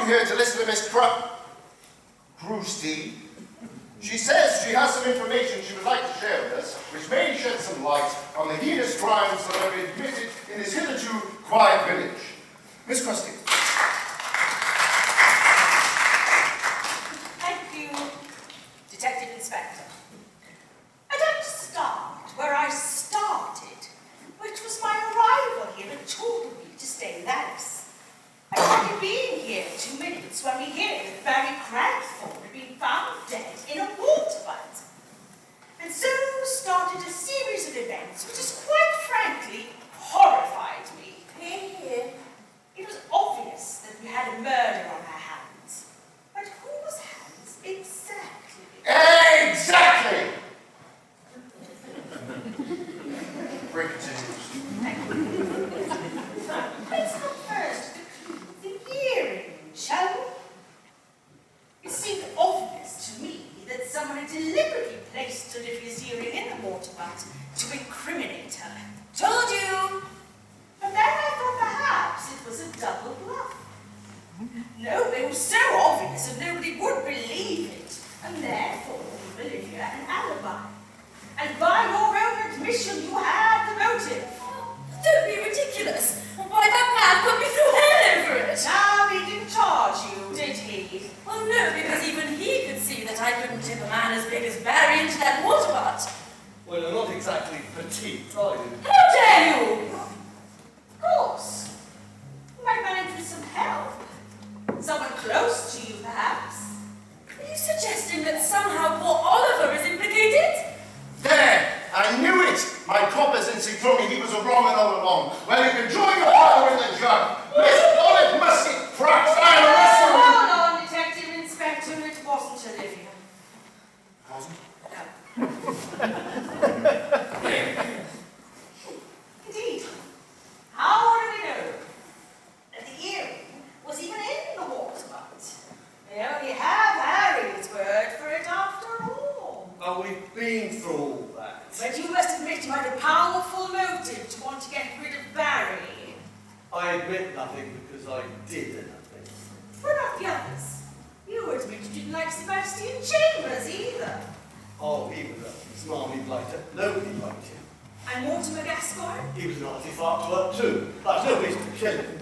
here to listen to Miss Crusty. She says she has some information she would like to share with us, which may shed some light on the heinous crimes that have been committed in this hitherto quiet village. Miss Crusty. Thank you, Detective Inspector. I'd like to start where I started, which was my arrival here at Chorley to stay with Alice. I'd only been here 2 minutes when we heard that Barry Cranthorne had been found dead in a water butt. And so started a series of events which has quite frankly horrified me. It was obvious that we had a murder on our hands. But whose hands exactly? Exactly! Break it to Let's go first to the earring, shall we? It seemed obvious to me that someone had deliberately placed Olivia's earring in the water butt to incriminate her. Told you! But then I thought perhaps it was a double bluff. No, they were so obvious that nobody would believe it, and therefore give Olivia an alibi. And by your own admission, you had the motive. Don't be ridiculous. Why, that man put me through hell over it. Now, he didn't charge you, did he? Well, no, because even he could see that I couldn't tip a man as big as Barry into that water butt. Well, you're not exactly petite, are you? How dare you? Of course. You might manage with some help. Someone close to you, perhaps. Are you suggesting that somehow poor Oliver is implicated? There! I knew it! My compass instinct told me he was a wrong and all along. Well, you can join your father in the jug. Miss Olive must get cracked. I'll arrest you. Hold on, Detective Inspector. It wasn't Olivia. Wasn't? No. Indeed. How do we know that the earring was even in the water butt? They only have Harry's word for it after all. Oh, we've been through all that. But you must admit you had a powerful motive to want to get rid of Barry. I admit nothing because I did nothing. What about the others? You admit you didn't like Sebastian Chambers either. Oh, he was a smarmy blighter. Nobody liked him. And Mortimer Gascoigne? He was nasty fart to work too, but no reason to kill him.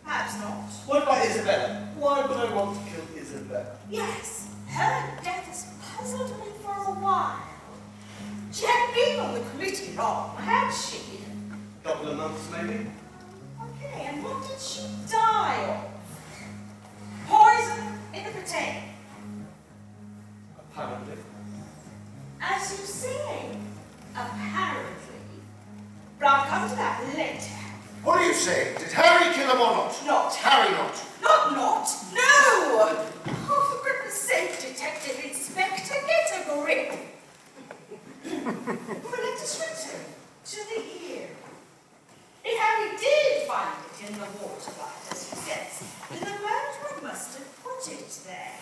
Perhaps not. What about Isabella? Why would I want to kill Isabella? Yes, her death has puzzled me for a while. She hadn't been on the committee long, had she? Couple of months, maybe? Okay, and what did she die of? Poison in the potato. Apparently. As you say, apparently. But I'll come to that later. What do you say? Did Harry kill him or not? Not. Harry not. Not. No! Oh, for goodness sake, Detective Inspector, get a grip. But let us return to the ear. If Harry did find it in the water butt, as he says, then the murderer must have put it there.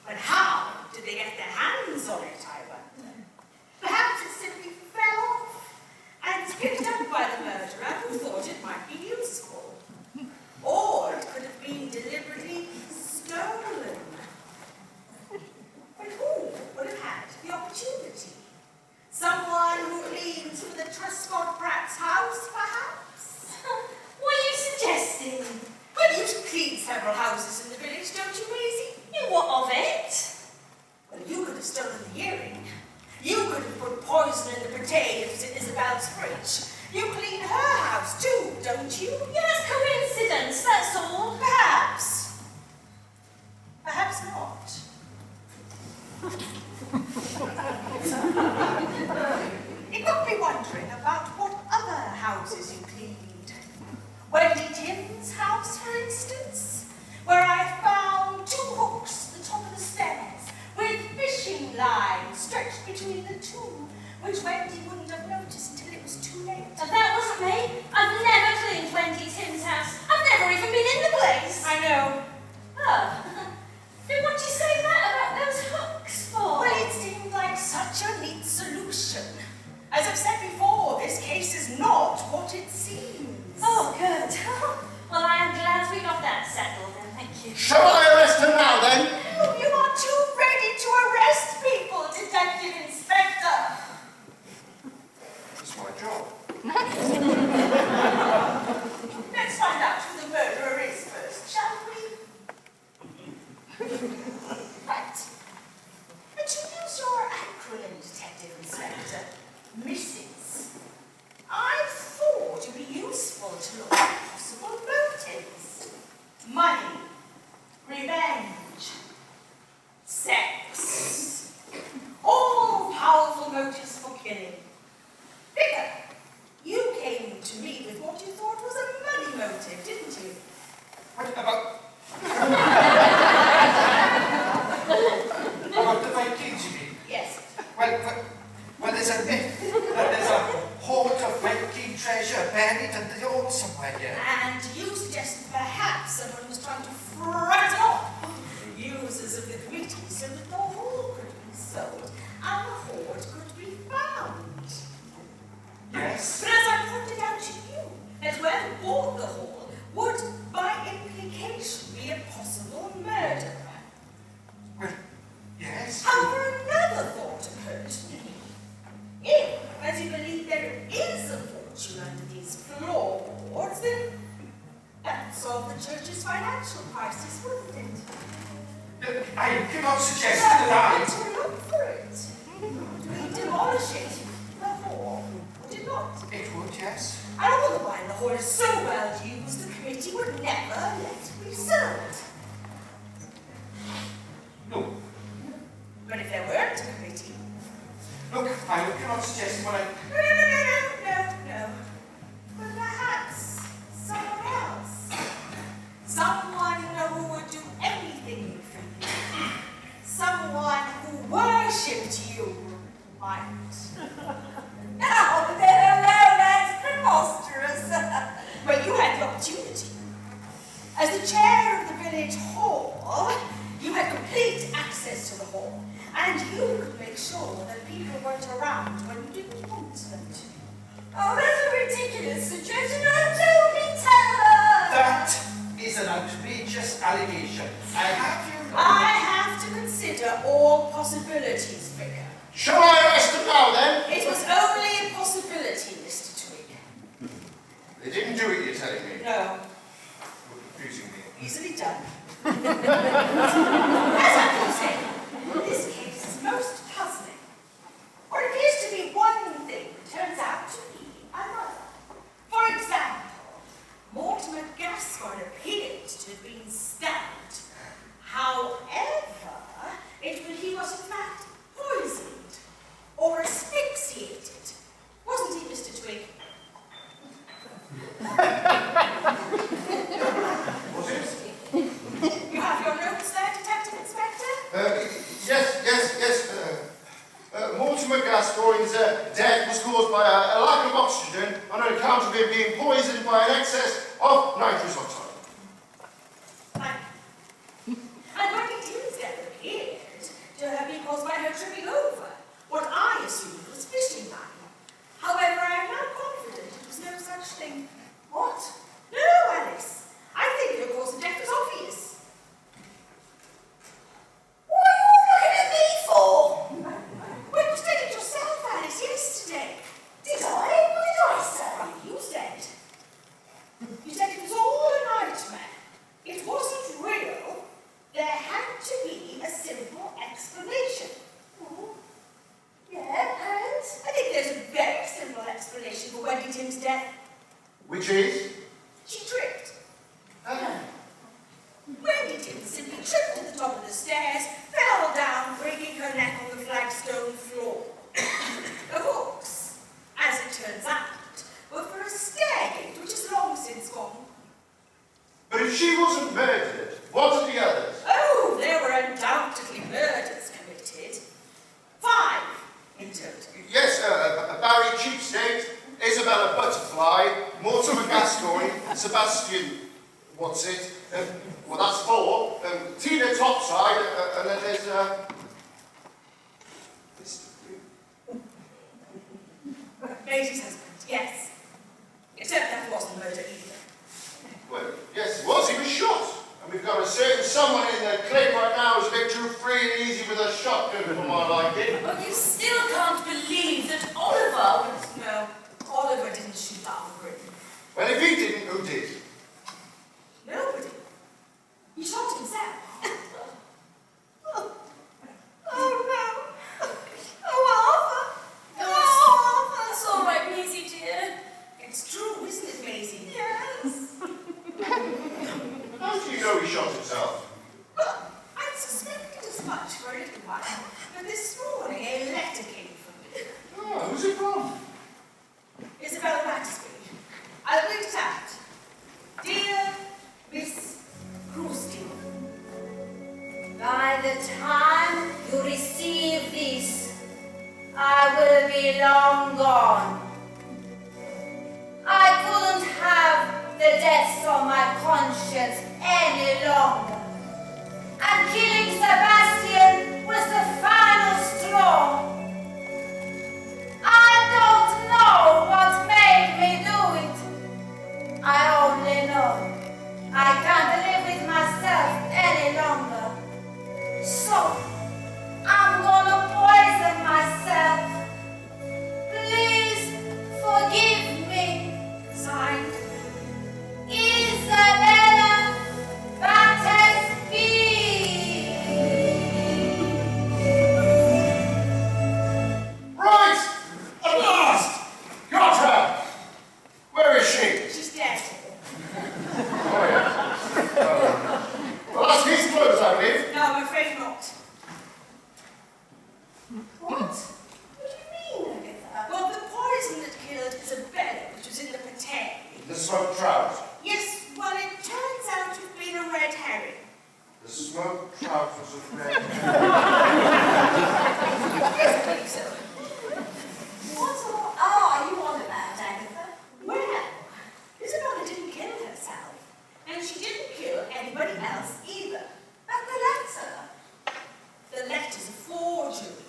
But how did they get their hands on it, I wonder? Perhaps it simply fell off and was picked up by the murderer who thought it might be useful. Or it could have been deliberately stolen. But who would have had the opportunity? Someone who cleans for the Truscott Brat's house, perhaps? What are you suggesting? Well, you clean several houses in the village, don't you, Maisie? What of it? Well, you could have stolen the earring. You could have put poison in the potatoes in Isabel's fridge. You clean her house too, don't you? Yes, coincidence, that's all. Perhaps. Perhaps not. It got me wondering about what other houses you cleaned. Wendy Tim's house, for instance, where I found 2 hooks at the top of the stairs with fishing lines stretched between the two, which Wendy wouldn't have noticed until it was too late. That wasn't me. I've never cleaned Wendy Tim's house. I've never even been in the place. on the hall would, by implication, be a possible murderer. Well, yes. However, another thought occurred to me. If, as you believe, there is a fortune under these floorboards, then that would solve the church's financial crisis, wouldn't it? I cannot suggest No, that but to look for it. We demolish it, the hall, would it not? It would, yes. And all the while the hall is so well used, the committee would never let it be sold. No. But if there weren't a committee... Look, I cannot suggest what I... No. But perhaps someone else. Someone who would do anything for you. Someone who worshipped you, might. Now, that's preposterous. Well, you had the opportunity. As the chair of the village hall, you had complete access to the hall, and you could make sure that people weren't around when you didn't want them to. Oh, that's a ridiculous suggestion. Don't be terror. That is an outrageous allegation. I have to consider all possibilities, Vicar. Shall I arrest them now, then? It was only a possibility, Mr. Twig. They didn't do it, you're telling me? No. You're confusing me. Easily done. As I can say, this case is most puzzling. What appears to be one thing turns out to be another. For example, Mortimer Gascoigne appeared to have been stabbed. However, he was in fact poisoned or asphyxiated. Wasn't he, Mr. Twig? Was it? You have your notes there, Detective Inspector? Yes. Mortimer Gascoigne's death was caused by a lack of oxygen on account of him being poisoned by an excess of nitrous oxide. And Wendy death appeared to have been caused by her tripping over what I assumed was fishing line. However, I am now confident it was no such thing. What? No, Alice. I think your cause of death was obvious. What are you all looking at me for? Well, you said it yourself, Alice, yesterday. Did I? What did I say? You said. You said it was all a nightmare. It wasn't real. There had to be a simple explanation. Yeah, and? I think there's a very simple explanation for Wendy Tim's death. Which is? She tripped. Wendy Tim simply tripped to the top of the stairs, fell down, breaking her neck on the flagstone floor. The hooks, as it turns out, were for a stairgate which is long since gone. But if she wasn't murdered, what are the others? Oh, there were undoubtedly murders committed. 5 in total. Yes, Barry Cheapskate, Isabella Butterfly, Mortimer Gascoigne, Sebastian, what's it? Well, that's 4. Tina Topside, and then there's Maisie's husband, yes. Except that wasn't murder either. well, yes, it was. He was shot. And we've got a certain someone in the clique right now who's a bit too free and easy with a shotgun for my liking. But you still can't believe that Oliver was... No, Oliver didn't shoot Alfred. Well, if he didn't, who did? Nobody. He shot himself. Oh, no. Oh, Arthur. That's all right, Maisie, dear. It's true, isn't it, Maisie? Yes. How do you know he shot himself? Well, I'd suspected as much for a little while, but this morning a letter came from me. Oh, who's it from? Isabella Battersby. I'll read it out. Dear Miss Crusty, By the time you receive this, I will be long gone. I couldn't have the deaths on my conscience any longer. And killing Sebastian was the final straw. I don't know what made me do it. I only The smoked trousers of red. Yes, please, sir. What are you on about, Agatha? Well, Isabella didn't kill herself, and she didn't kill anybody else either. But the letter's a forgery.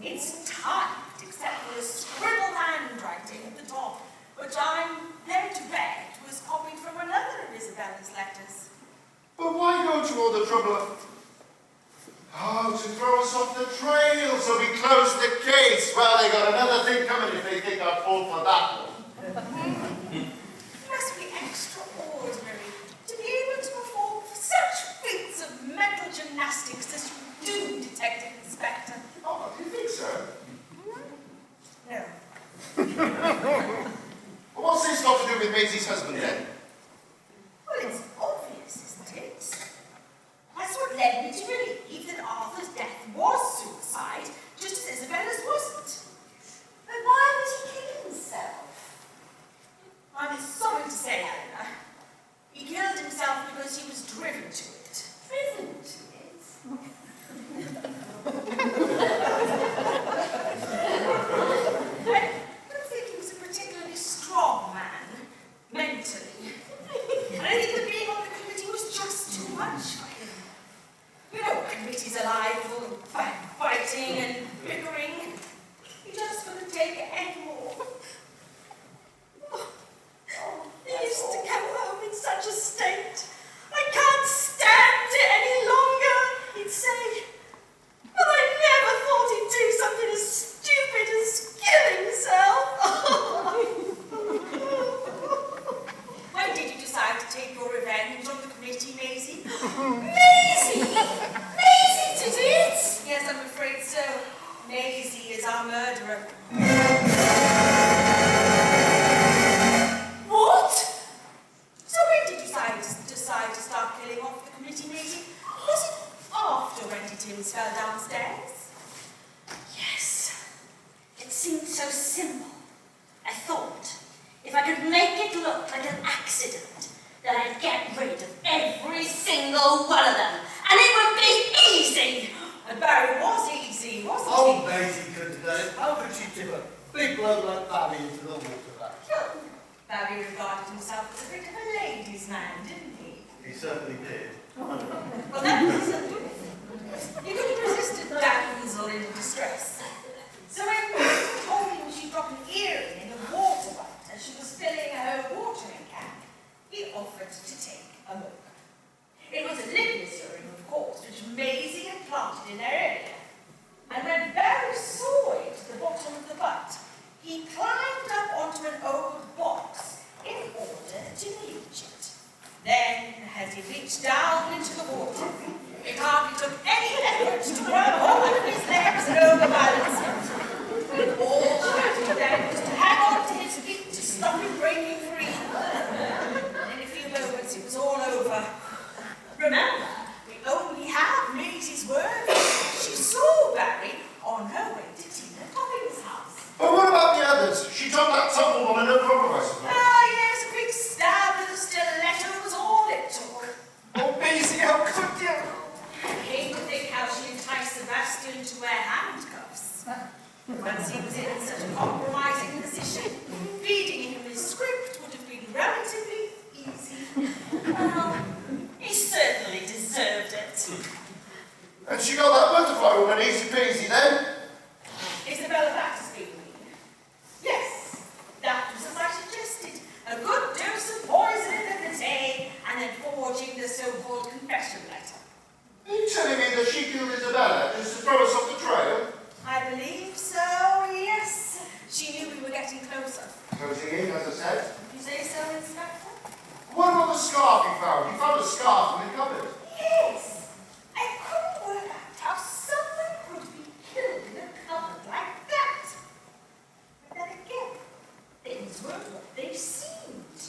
It's typed, except for the scribbled handwriting at the top, which I'm led to bet was copied from another of Isabella's letters. But why go to all the trouble of... Oh, to throw us off the trail, so we close the case. Well, they got another thing coming if they think I'd fall for that one. It must be extraordinary to be able to perform such feats of mental gymnastics as you do, Detective Inspector. Oh, do you think so? No. Well, what's this got to do with Maisie's husband, then? Well, it's obvious, isn't it? That's what led me to believe that Arthur's death was suicide, just as Isabella's wasn't. But why would he kill himself? I'm sorry to say, Helena, he killed himself because he was driven to it. Driven to it? I don't think he was a particularly strong man, mentally. And I think that being on the committee was just too much for him. You know, committees are live full of backbiting and bickering. He just couldn't take it anymore. He used to come home in such a state. I can't stand it any longer, he'd say. But I never thought he'd do something as stupid as kill himself. When did you decide to take your revenge on the committee, Maisie? Maisie! Maisie did it! Yes, I'm afraid so. Maisie is our murderer. What? So when did you decide to start killing off the committee, Maisie? Was it after Wendy Timms fell downstairs? Yes. It seemed so simple. I thought, if I could make it look like an accident, then I'd get rid of every single one of them, and it would be easy. And Barry was easy, wasn't he? Oh, Maisie couldn't have done it. How could she tip a big bloke like Barry into the water that? Barry regarded himself as a bit of a ladies' man, didn't he? He certainly did. Well, that was something. He couldn't resist a damsel in distress. So when Maisie told him she dropped an earring in a water butt as she was filling her watering can, he offered to take a look. It was a Libya's earring, of course, which Maisie had planted in her area. And when Barry saw it at the bottom of the butt, he climbed up onto an old box in order to reach it. Then, as he reached down into the water, it hardly took any effort to grab hold of his legs and overbalance him. All she had to do then was to hang on to his feet to stop him breaking free. And in a few moments it was all over. Remember, we only have Maisie's word. She saw Barry on her way to Tina Topping's house. But what about the others? She took that tumble woman, no problem, I suppose. Ah, yes, a quick stab with a stiletto was all it took. Oh, Maisie, how could you? I hate to think how she enticed Sebastian to wear handcuffs. Once he was in such a compromising position, feeding him his script would have been relatively easy. Well, he certainly deserved it. And she got that butterfly woman easy peasy then? Isabella Battersby, you mean? Yes, that was as I suggested. A good dose of poison in the day, and then forging the so-called confession letter. Are you telling me that she killed Isabella just to throw us off the trail? I believe so, yes. She knew we were getting closer. Closing in, as I said. You say so, Inspector? What about the scarf you found? You found a scarf in the cupboard. Yes. I couldn't work out how someone could be killed in a cupboard like that. But then again, things weren't what they seemed.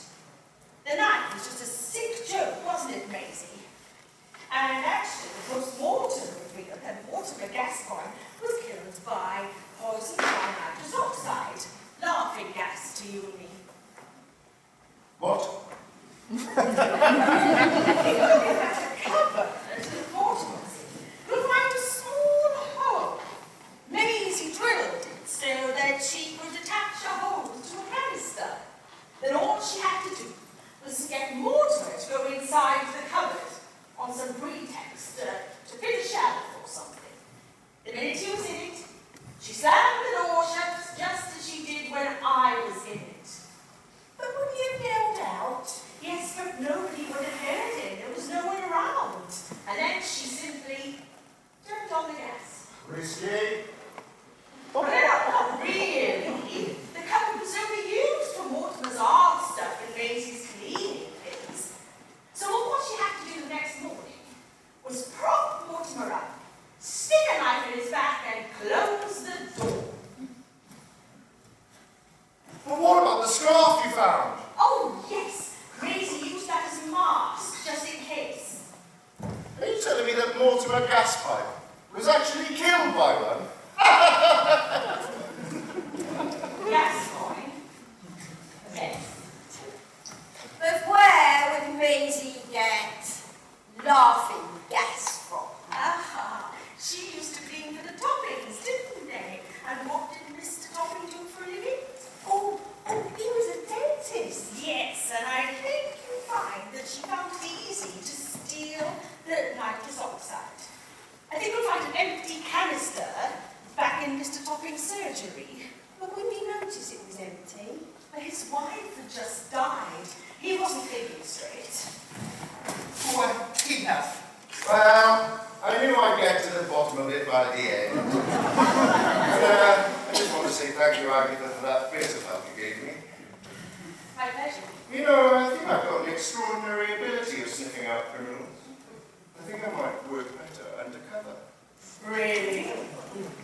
The knife was just a sick joke, wasn't it, Maisie? And actually, the post-mortem revealed that Mortimer Gascoigne was killed by poison by nitrous oxide. Laughing gas to you and me. What? If you look at the cupboard, to go inside the cupboard on some pretext to finish out or something. The minute he was in it, she slammed the door shut just as she did when I was in it. But would you have yelled out? Yes, but nobody would have heard it. There was no one around. And then she simply turned on the gas. Risky. Well, not really. The cupboard was only used for Mortimer's art stuff and Maisie's cleaning things. So what she had to do the next morning was prop Mortimer up, stick a knife in his back, and close the door. But what about the scarf you found? Oh, yes. Maisie used that as a mask, just in case. Are you telling me that Mortimer Gaspipe was actually killed by one? Gas coin. Yes. But where would Maisie get laughing gas from? Aha. She used to clean for the Toppings, didn't they? And what did Mr. Topping do for a living? Oh, he was a dentist. Yes, and I think you'll find that she found it easy to steal the nitrous oxide. I think you'll find an empty canister back in Mr. Topping's surgery. But wouldn't he notice it was empty? But his wife had just died. He wasn't thinking straight. Well, enough. Well, I knew I'd get to the bottom of it by the end. I just want to say thank you, Agatha, for that bit of help you gave me. My pleasure. You know, I think I've got an extraordinary ability of sniffing out criminals. I think I might work better undercover. Really?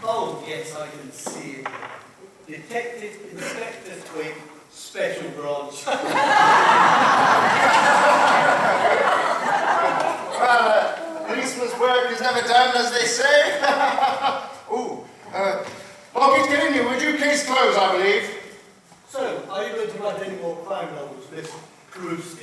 Oh, yes, I can see it. Detective Inspector Twig, Special Branch. Well, policeman's work is never done, as they say. Ooh, Lockett, get in here, would you? Case closed, I believe. So, are you going to write any more crime novels, Miss Crusty?